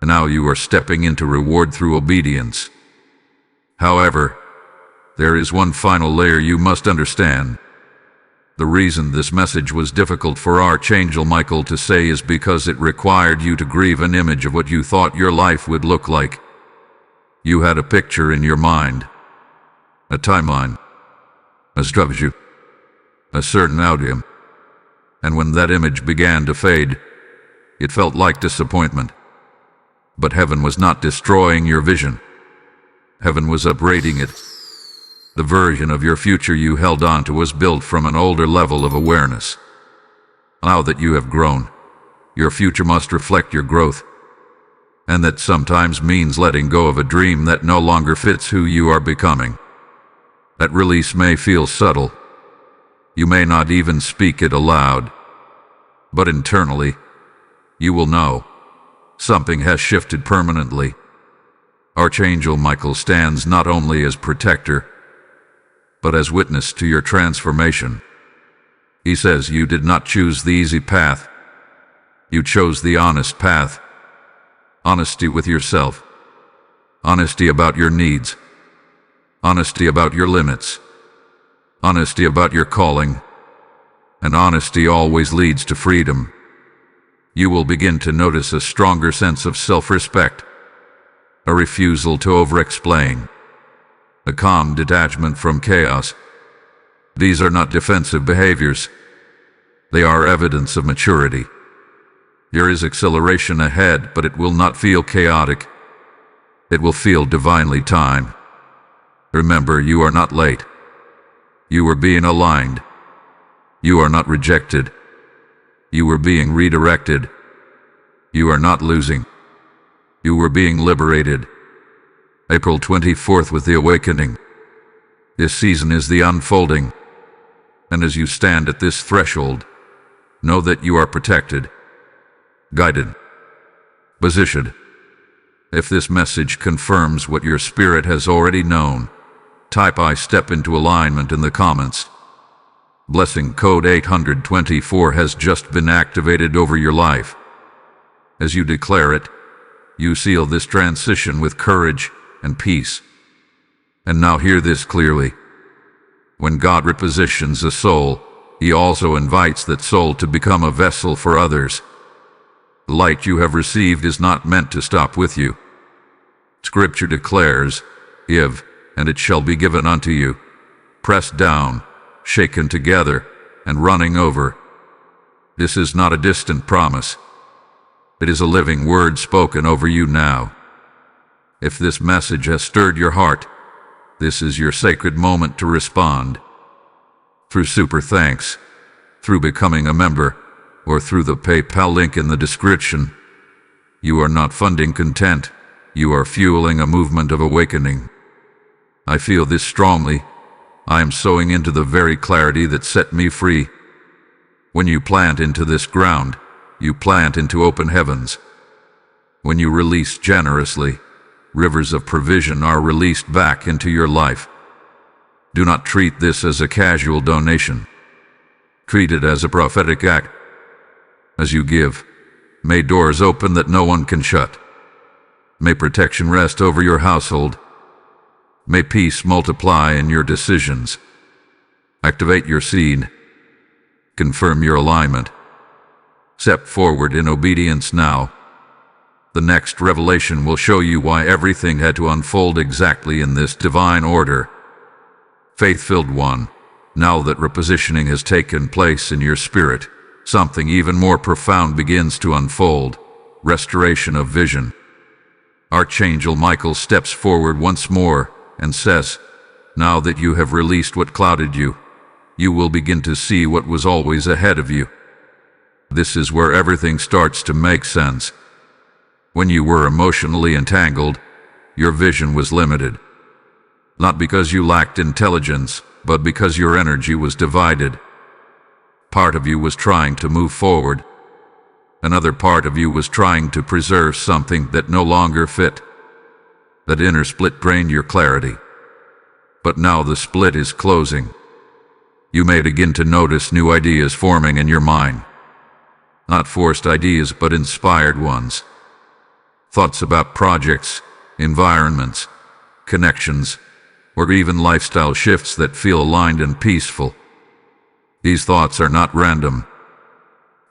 Speaker 1: and now you are stepping into reward through obedience. However, there is one final layer you must understand. The reason this message was difficult for Archangel Michael to say is because it required you to grieve an image of what you thought your life would look like. You had a picture in your mind, a timeline, a strategy, a certain outcome. And when that image began to fade, it felt like disappointment. But heaven was not destroying your vision. Heaven was upgrading it. The version of your future you held on to was built from an older level of awareness. Now that you have grown, your future must reflect your growth. And that sometimes means letting go of a dream that no longer fits who you are becoming. That release may feel subtle. You may not even speak it aloud. But internally, you will know something has shifted permanently. Archangel Michael stands not only as protector, but as witness to your transformation. He says you did not choose the easy path. You chose the honest path. Honesty with yourself. Honesty about your needs. Honesty about your limits. Honesty about your calling. And honesty always leads to freedom. You will begin to notice a stronger sense of self-respect, a refusal to over-explain, a calm detachment from chaos. These are not defensive behaviors. They are evidence of maturity. There is acceleration ahead, but it will not feel chaotic. It will feel divinely timed. Remember, you are not late. You are being aligned. You are not rejected. You are being redirected. You are not losing. You are being liberated. April 24th with the awakening. This season is the unfolding. And as you stand at this threshold, know that you are protected, guided, positioned. If this message confirms what your spirit has already known, type "I step into alignment" in the comments. Blessing code 824 has just been activated over your life. As you declare it, you seal this transition with courage and peace. And now hear this clearly. When God repositions a soul, He also invites that soul to become a vessel for others. The light you have received is not meant to stop with you. Scripture declares, "Give, and it shall be given unto you, pressed down, shaken together, and running over." This is not a distant promise. It is a living word spoken over you now. If this message has stirred your heart, this is your sacred moment to respond. Through super thanks, through becoming a member, or through the PayPal link in the description. You are not funding content, you are fueling a movement of awakening. I feel this strongly. I am sowing into the very clarity that set me free. When you plant into this ground, you plant into open heavens. When you release generously, rivers of provision are released back into your life. Do not treat this as a casual donation. Treat it as a prophetic act. As you give, may doors open that no one can shut. May protection rest over your household. May peace multiply in your decisions. Activate your seed. Confirm your alignment. Step forward in obedience now. The next revelation will show you why everything had to unfold exactly in this divine order. Faith-filled one, now that repositioning has taken place in your spirit, something even more profound begins to unfold: restoration of vision. Archangel Michael steps forward once more and says, "Now that you have released what clouded you, you will begin to see what was always ahead of you." This is where everything starts to make sense. When you were emotionally entangled, your vision was limited. Not because you lacked intelligence, but because your energy was divided. Part of you was trying to move forward. Another part of you was trying to preserve something that no longer fit. That inner split drained your clarity. But now the split is closing. You may begin to notice new ideas forming in your mind. Not forced ideas, but inspired ones. Thoughts about projects, environments, connections, or even lifestyle shifts that feel aligned and peaceful. These thoughts are not random.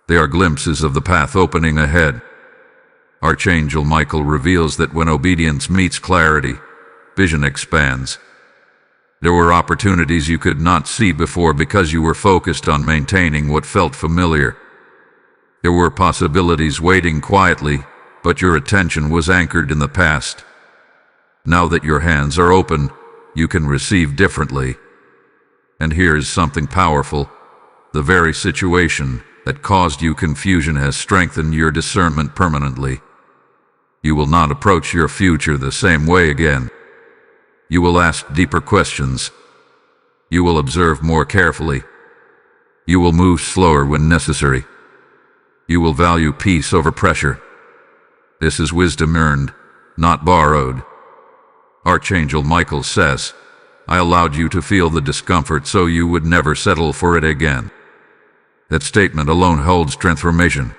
Speaker 1: They are glimpses of the path opening ahead. Archangel Michael reveals that when obedience meets clarity, vision expands. There were opportunities you could not see before because you were focused on maintaining what felt familiar. There were possibilities waiting quietly, but your attention was anchored in the past. Now that your hands are open, you can receive differently. And here is something powerful. The very situation that caused you confusion has strengthened your discernment permanently. You will not approach your future the same way again. You will ask deeper questions. You will observe more carefully. You will move slower when necessary. You will value peace over pressure. This is wisdom earned, not borrowed. Archangel Michael says, I allowed you to feel the discomfort so you would never settle for it again. That statement alone holds transformation.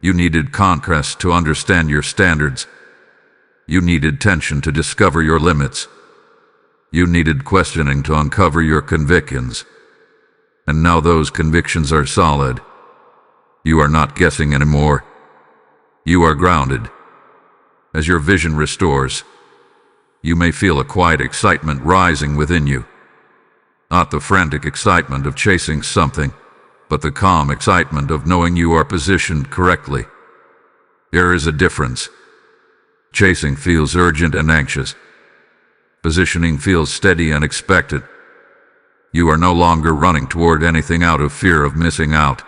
Speaker 1: You needed contrast to understand your standards. You needed tension to discover your limits. You needed questioning to uncover your convictions. And now those convictions are solid. You are not guessing anymore. You are grounded. As your vision restores, you may feel a quiet excitement rising within you. Not the frantic excitement of chasing something, but the calm excitement of knowing you are positioned correctly. There is a difference. Chasing feels urgent and anxious. Positioning feels steady and expected. You are no longer running toward anything out of fear of missing out.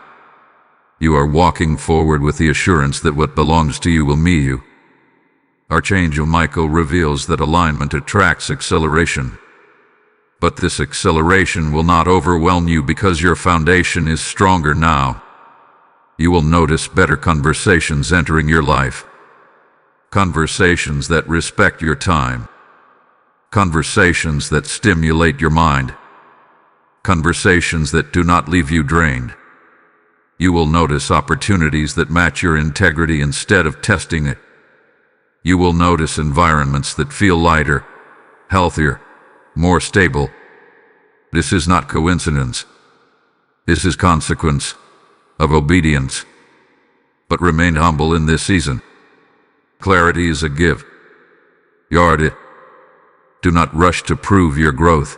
Speaker 1: You are walking forward with the assurance that what belongs to you will meet you. Archangel Michael reveals that alignment attracts acceleration. But this acceleration will not overwhelm you because your foundation is stronger now. You will notice better conversations entering your life. Conversations that respect your time. Conversations that stimulate your mind. Conversations that do not leave you drained. You will notice opportunities that match your integrity instead of testing it. You will notice environments that feel lighter, healthier, more stable. This is not coincidence. This is consequence of obedience. But remain humble in this season. Clarity is a gift. Guard it. Do not rush to prove your growth.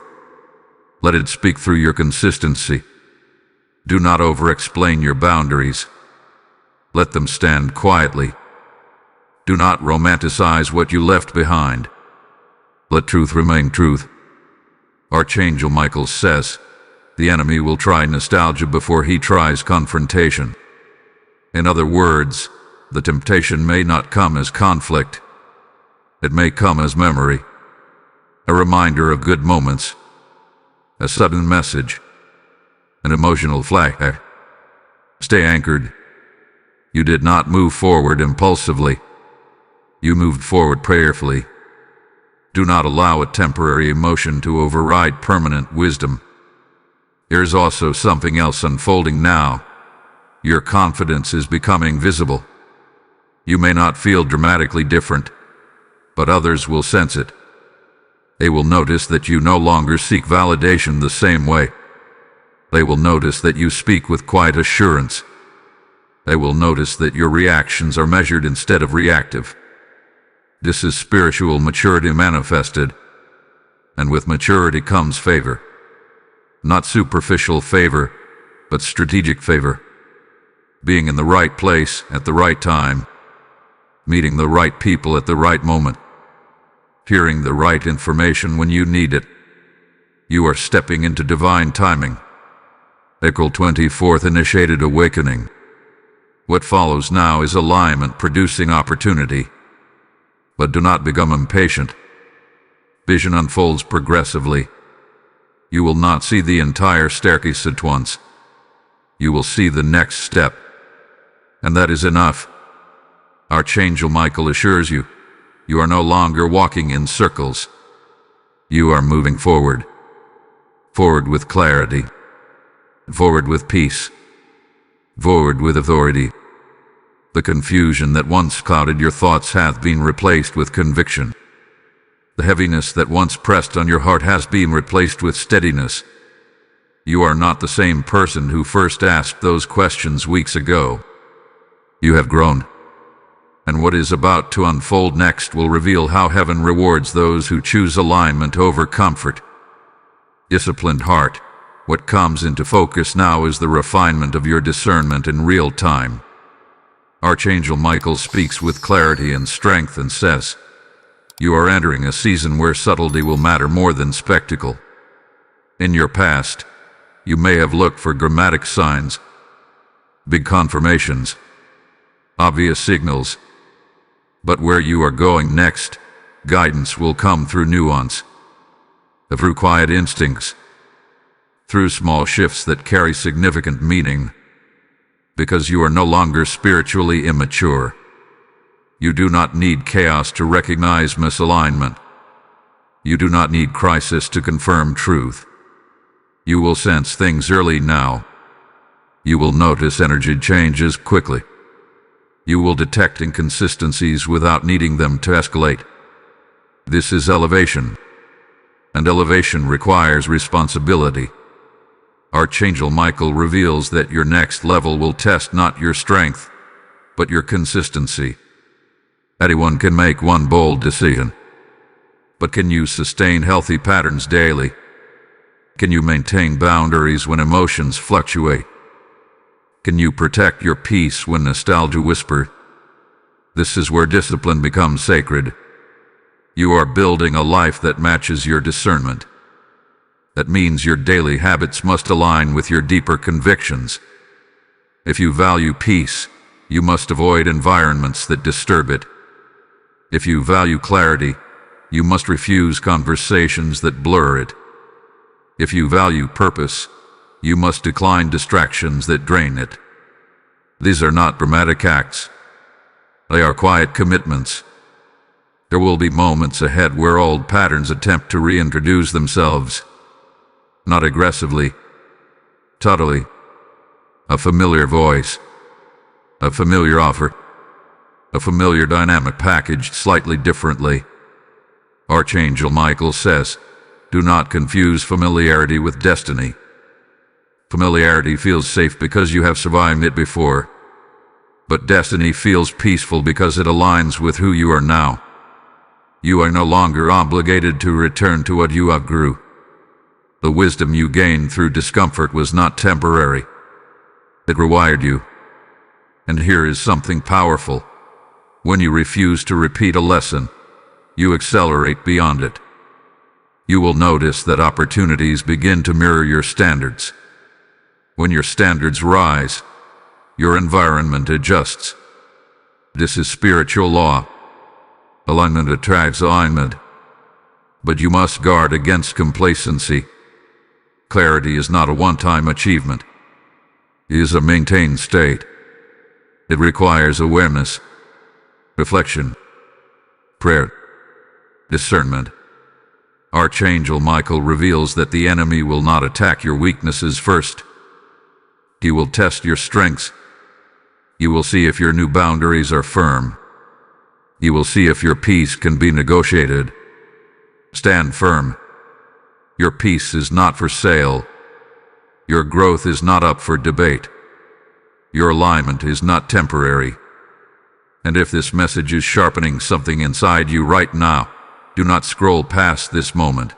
Speaker 1: Let it speak through your consistency. Do not over-explain your boundaries. Let them stand quietly. Do not romanticize what you left behind. Let truth remain truth. Archangel Michael says, the enemy will try nostalgia before he tries confrontation. In other words, the temptation may not come as conflict. It may come as memory. A reminder of good moments. A sudden message. An emotional flag. Stay anchored. You did not move forward impulsively. You moved forward prayerfully. Do not allow a temporary emotion to override permanent wisdom. There is also something else unfolding now. Your confidence is becoming visible. You may not feel dramatically different, but others will sense it. They will notice that you no longer seek validation the same way. They will notice that you speak with quiet assurance. They will notice that your reactions are measured instead of reactive. This is spiritual maturity manifested, and with maturity comes favor. Not superficial favor, but strategic favor. Being in the right place at the right time, meeting the right people at the right moment, hearing the right information when you need it. You are stepping into divine timing. April 24th initiated awakening. What follows now is alignment producing opportunity. But do not become impatient. Vision unfolds progressively. You will not see the entire staircase at once. You will see the next step. And that is enough. Archangel Michael assures you, you are no longer walking in circles. You are moving forward. Forward with clarity. Forward with peace. Forward with authority. The confusion that once clouded your thoughts hath been replaced with conviction. The heaviness that once pressed on your heart has been replaced with steadiness. You are not the same person who first asked those questions weeks ago. You have grown. And what is about to unfold next will reveal how heaven rewards those who choose alignment over comfort. Disciplined heart, what comes into focus now is the refinement of your discernment in real time. Archangel Michael speaks with clarity and strength and says, "You are entering a season where subtlety will matter more than spectacle. In your past, you may have looked for dramatic signs, big confirmations, obvious signals. But where you are going next, guidance will come through nuance, through quiet instincts, through small shifts that carry significant meaning. Because you are no longer spiritually immature. You do not need chaos to recognize misalignment. You do not need crisis to confirm truth. You will sense things early now. You will notice energy changes quickly. You will detect inconsistencies without needing them to escalate. This is elevation. And elevation requires responsibility. Archangel Michael reveals that your next level will test not your strength, but your consistency. Anyone can make one bold decision. But can you sustain healthy patterns daily? Can you maintain boundaries when emotions fluctuate? Can you protect your peace when nostalgia whispers? This is where discipline becomes sacred. You are building a life that matches your discernment. That means your daily habits must align with your deeper convictions. If you value peace, you must avoid environments that disturb it. If you value clarity, you must refuse conversations that blur it. If you value purpose, you must decline distractions that drain it. These are not dramatic acts. They are quiet commitments. There will be moments ahead where old patterns attempt to reintroduce themselves. Not aggressively, subtly. A familiar voice, a familiar offer, a familiar dynamic packaged slightly differently. Archangel Michael says, "Do not confuse familiarity with destiny." Familiarity feels safe because you have survived it before. But destiny feels peaceful because it aligns with who you are now. You are no longer obligated to return to what you outgrew. The wisdom you gained through discomfort was not temporary. It rewired you. And here is something powerful. When you refuse to repeat a lesson, you accelerate beyond it. You will notice that opportunities begin to mirror your standards. When your standards rise, your environment adjusts. This is spiritual law. Alignment attracts alignment. But you must guard against complacency. Clarity is not a one-time achievement. It is a maintained state. It requires awareness, reflection, prayer, discernment. Archangel Michael reveals that the enemy will not attack your weaknesses first. He will test your strengths. You will see if your new boundaries are firm. You will see if your peace can be negotiated. Stand firm. Your peace is not for sale. Your growth is not up for debate. Your alignment is not temporary. And if this message is sharpening something inside you right now, do not scroll past this moment.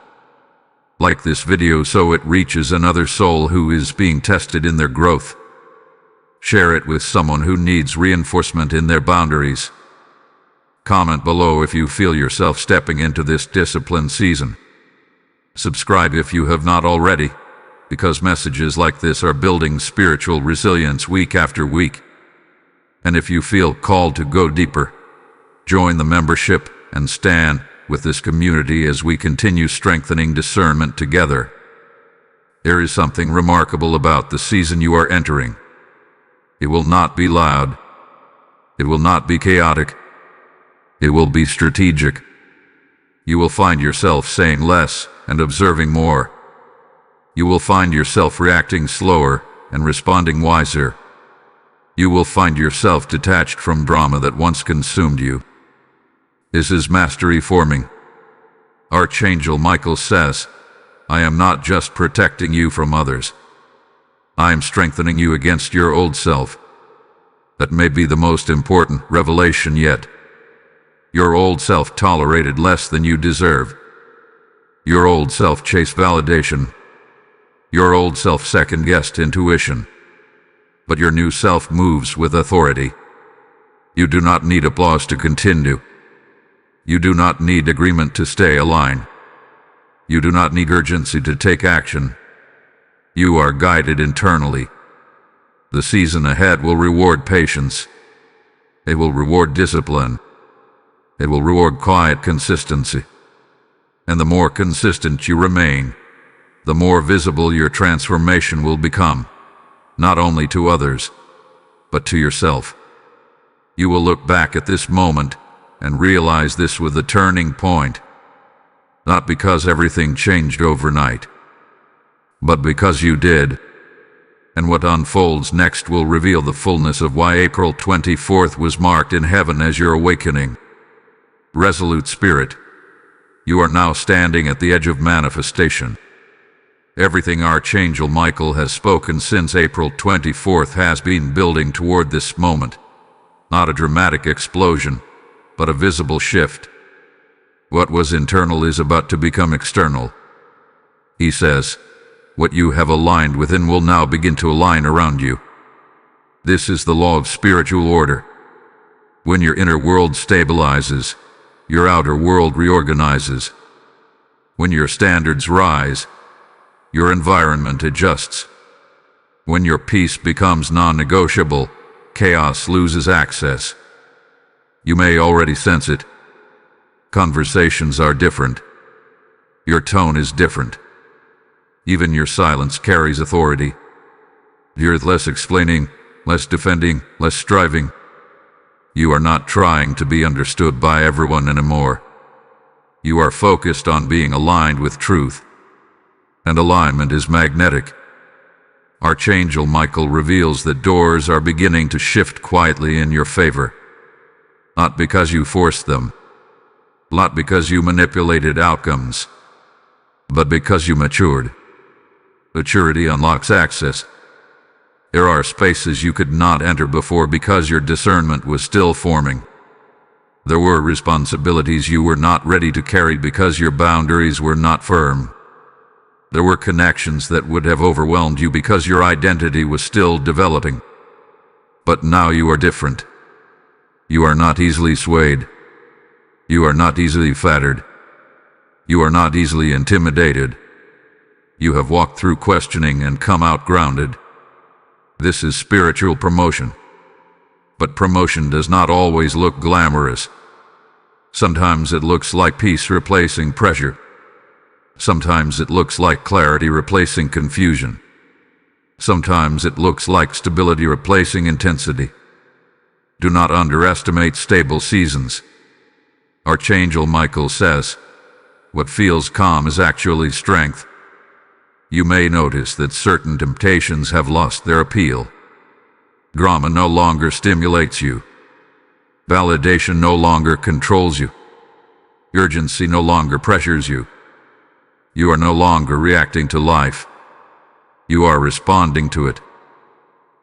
Speaker 1: Like this video so it reaches another soul who is being tested in their growth. Share it with someone who needs reinforcement in their boundaries. Comment below if you feel yourself stepping into this discipline season. Subscribe if you have not already, because messages like this are building spiritual resilience week after week. And if you feel called to go deeper, join the membership and stand with this community as we continue strengthening discernment together. There is something remarkable about the season you are entering. It will not be loud. It will not be chaotic. It will be strategic. You will find yourself saying less and observing more. You will find yourself reacting slower and responding wiser. You will find yourself detached from drama that once consumed you. This is mastery forming. Archangel Michael says, I am not just protecting you from others. I am strengthening you against your old self. That may be the most important revelation yet. Your old self tolerated less than you deserve. Your old self chased validation. Your old self second-guessed intuition. But your new self moves with authority. You do not need applause to continue. You do not need agreement to stay aligned. You do not need urgency to take action. You are guided internally. The season ahead will reward patience. It will reward discipline. It will reward quiet consistency. And the more consistent you remain, the more visible your transformation will become, not only to others, but to yourself. You will look back at this moment and realize this was the turning point, not because everything changed overnight, but because you did. And what unfolds next will reveal the fullness of why April 24th was marked in heaven as your awakening. Resolute spirit, you are now standing at the edge of manifestation. Everything Archangel Michael has spoken since April 24th has been building toward this moment. Not a dramatic explosion, but a visible shift. What was internal is about to become external. He says, what you have aligned within will now begin to align around you. This is the law of spiritual order. When your inner world stabilizes, your outer world reorganizes. When your standards rise, your environment adjusts. When your peace becomes non-negotiable, chaos loses access. You may already sense it. Conversations are different. Your tone is different. Even your silence carries authority. You're less explaining, less defending, less striving. You are not trying to be understood by everyone anymore. You are focused on being aligned with truth. And alignment is magnetic. Archangel Michael reveals that doors are beginning to shift quietly in your favor. Not because you forced them. Not because you manipulated outcomes. But because you matured. Maturity unlocks access. There are spaces you could not enter before because your discernment was still forming. There were responsibilities you were not ready to carry because your boundaries were not firm. There were connections that would have overwhelmed you because your identity was still developing. But now you are different. You are not easily swayed. You are not easily flattered. You are not easily intimidated. You have walked through questioning and come out grounded. This is spiritual promotion. But promotion does not always look glamorous. Sometimes it looks like peace replacing pressure. Sometimes it looks like clarity replacing confusion. Sometimes it looks like stability replacing intensity. Do not underestimate stable seasons. Archangel Michael says, what feels calm is actually strength. You may notice that certain temptations have lost their appeal. Drama no longer stimulates you. Validation no longer controls you. Urgency no longer pressures you. You are no longer reacting to life. You are responding to it.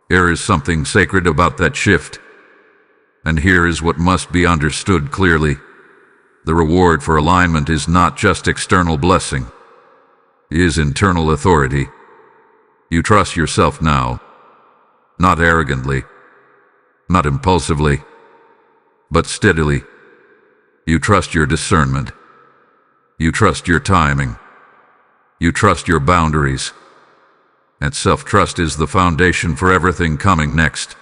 Speaker 1: There is something sacred about that shift. And here is what must be understood clearly. The reward for alignment is not just external blessing. It is internal authority. You trust yourself now. Not arrogantly. Not impulsively. But steadily. You trust your discernment. You trust your timing. You trust your boundaries. And self-trust is the foundation for everything coming next.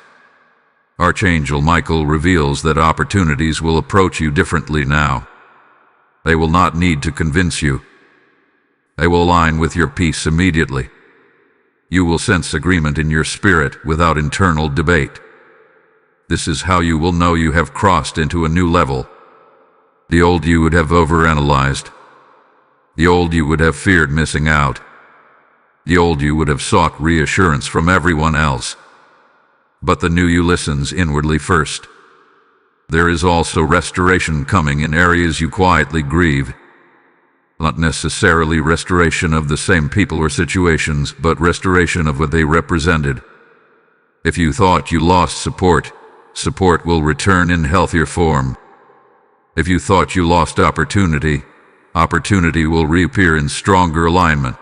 Speaker 1: Archangel Michael reveals that opportunities will approach you differently now. They will not need to convince you. They will align with your peace immediately. You will sense agreement in your spirit without internal debate. This is how you will know you have crossed into a new level. The old you would have overanalyzed. The old you would have feared missing out. The old you would have sought reassurance from everyone else. But the new you listens inwardly first. There is also restoration coming in areas you quietly grieve. Not necessarily restoration of the same people or situations, but restoration of what they represented. If you thought you lost support, support will return in healthier form. If you thought you lost opportunity, opportunity will reappear in stronger alignment.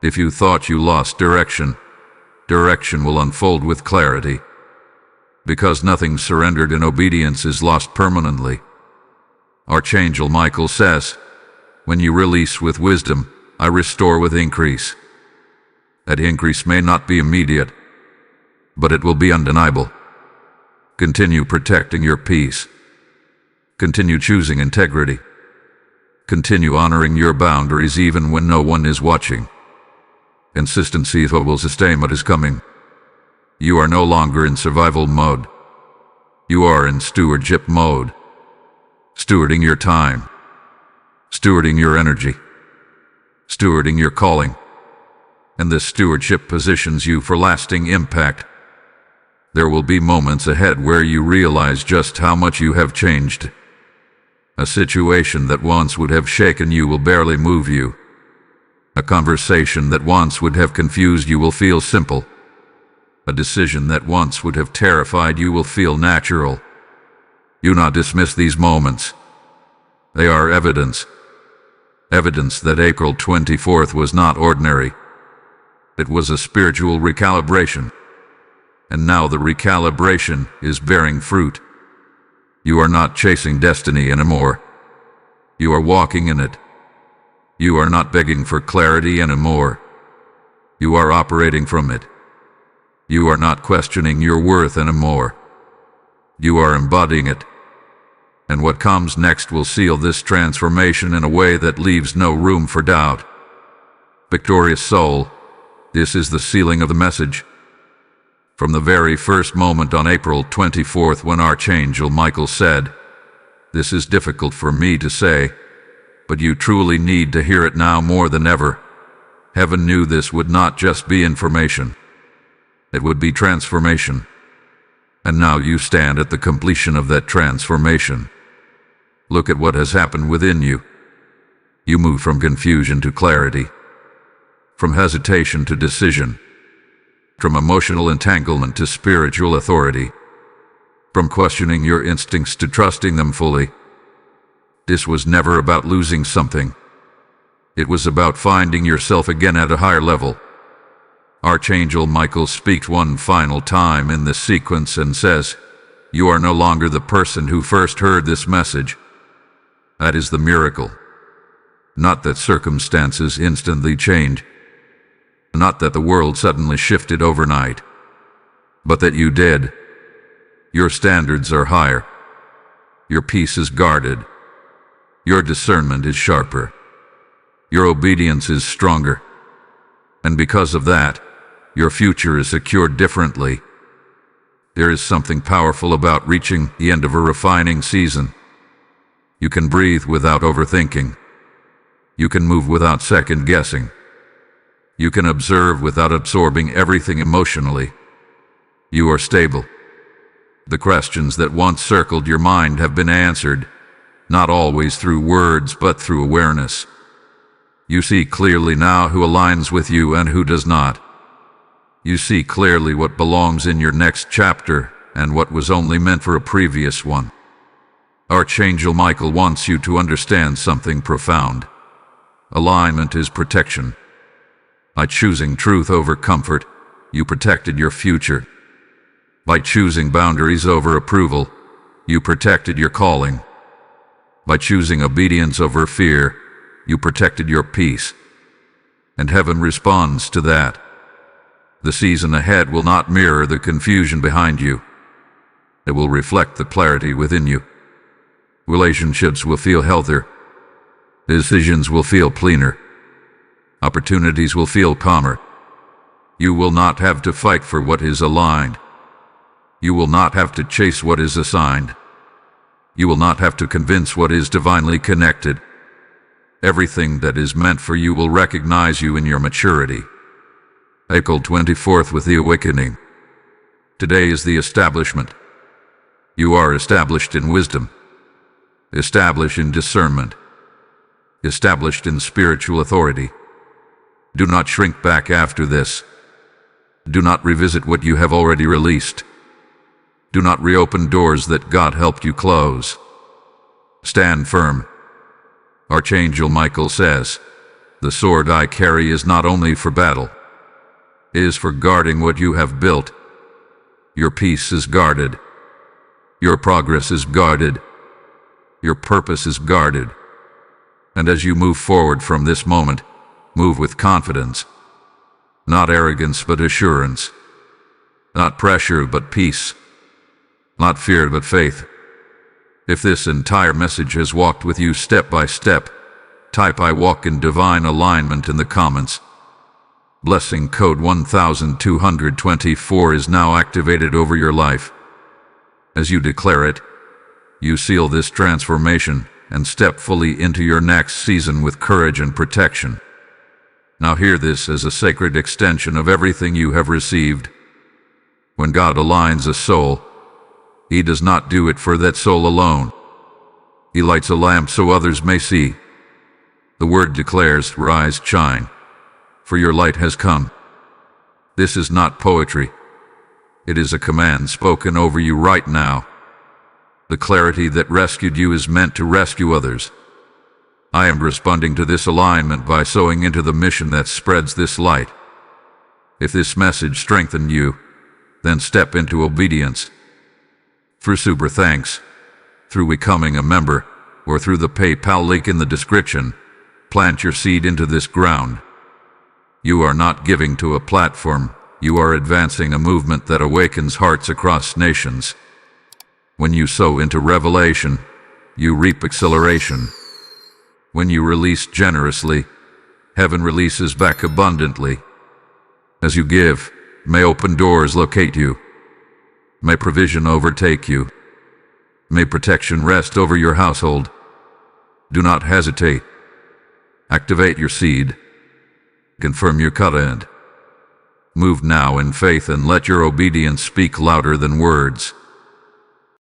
Speaker 1: If you thought you lost direction, direction will unfold with clarity. Because nothing surrendered in obedience is lost permanently. Archangel Michael says, "When you release with wisdom, I restore with increase." That increase may not be immediate, but it will be undeniable. Continue protecting your peace. Continue choosing integrity. Continue honoring your boundaries even when no one is watching. Consistency is what will sustain what is coming. You are no longer in survival mode. You are in stewardship mode. Stewarding your time. Stewarding your energy. Stewarding your calling. And this stewardship positions you for lasting impact. There will be moments ahead where you realize just how much you have changed. A situation that once would have shaken you will barely move you. A conversation that once would have confused you will feel simple. A decision that once would have terrified you will feel natural. Do not dismiss these moments. They are evidence. Evidence that April 24th was not ordinary. It was a spiritual recalibration. And now the recalibration is bearing fruit. You are not chasing destiny anymore. You are walking in it. You are not begging for clarity anymore. You are operating from it. You are not questioning your worth anymore. You are embodying it. And what comes next will seal this transformation in a way that leaves no room for doubt. Victorious soul, this is the sealing of the message. From the very first moment on April 24th when Archangel Michael said, "This is difficult for me to say, but you truly need to hear it now more than ever," heaven knew this would not just be information. It would be transformation. And now you stand at the completion of that transformation. Look at what has happened within you. You move from confusion to clarity, from hesitation to decision, from emotional entanglement to spiritual authority, from questioning your instincts to trusting them fully. This was never about losing something. It was about finding yourself again at a higher level. Archangel Michael speaks one final time in this sequence and says, "You are no longer the person who first heard this message." That is the miracle. Not that circumstances instantly change. Not that the world suddenly shifted overnight. But that you did. Your standards are higher. Your peace is guarded. Your discernment is sharper. Your obedience is stronger. And because of that, your future is secured differently. There is something powerful about reaching the end of a refining season. You can breathe without overthinking. You can move without second guessing. You can observe without absorbing everything emotionally. You are stable. The questions that once circled your mind have been answered, not always through words but through awareness. You see clearly now who aligns with you and who does not. You see clearly what belongs in your next chapter and what was only meant for a previous one. Archangel Michael wants you to understand something profound. Alignment is protection. By choosing truth over comfort, you protected your future. By choosing boundaries over approval, you protected your calling. By choosing obedience over fear, you protected your peace. And heaven responds to that. The season ahead will not mirror the confusion behind you. It will reflect the clarity within you. Relationships will feel healthier. Decisions will feel cleaner. Opportunities will feel calmer. You will not have to fight for what is aligned. You will not have to chase what is assigned. You will not have to convince what is divinely connected. Everything that is meant for you will recognize you in your maturity. April 24th with the awakening. Today is the establishment. You are established in wisdom. Established in discernment. established in spiritual authority. Do not shrink back after this. Do not revisit what you have already released. Do not reopen doors that God helped you close. Stand firm. Archangel Michael says, "The sword I carry is not only for battle. It is for guarding what you have built. Your peace is guarded. Your progress is guarded. Your purpose is guarded. And as you move forward from this moment, move with confidence. Not arrogance but assurance. Not pressure but peace. Not fear but faith." If this entire message has walked with you step by step, type "I walk in divine alignment" in the comments. Blessing code 1224 is now activated over your life. As you declare it, you seal this transformation and step fully into your next season with courage and protection. Now hear this as a sacred extension of everything you have received. When God aligns a soul, He does not do it for that soul alone. He lights a lamp so others may see. The word declares, "Rise, shine, for your light has come." This is not poetry. It is a command spoken over you right now. The clarity that rescued you is meant to rescue others. I am responding to this alignment by sowing into the mission that spreads this light. If this message strengthened you, then step into obedience. Through super thanks, through becoming a member, or through the PayPal link in the description, plant your seed into this ground. You are not giving to a platform, you are advancing a movement that awakens hearts across nations. When you sow into revelation, you reap acceleration. When you release generously, heaven releases back abundantly. As you give, may open doors locate you. May provision overtake you. May protection rest over your household. Do not hesitate. Activate your seed. Confirm your covenant. Move now in faith and let your obedience speak louder than words.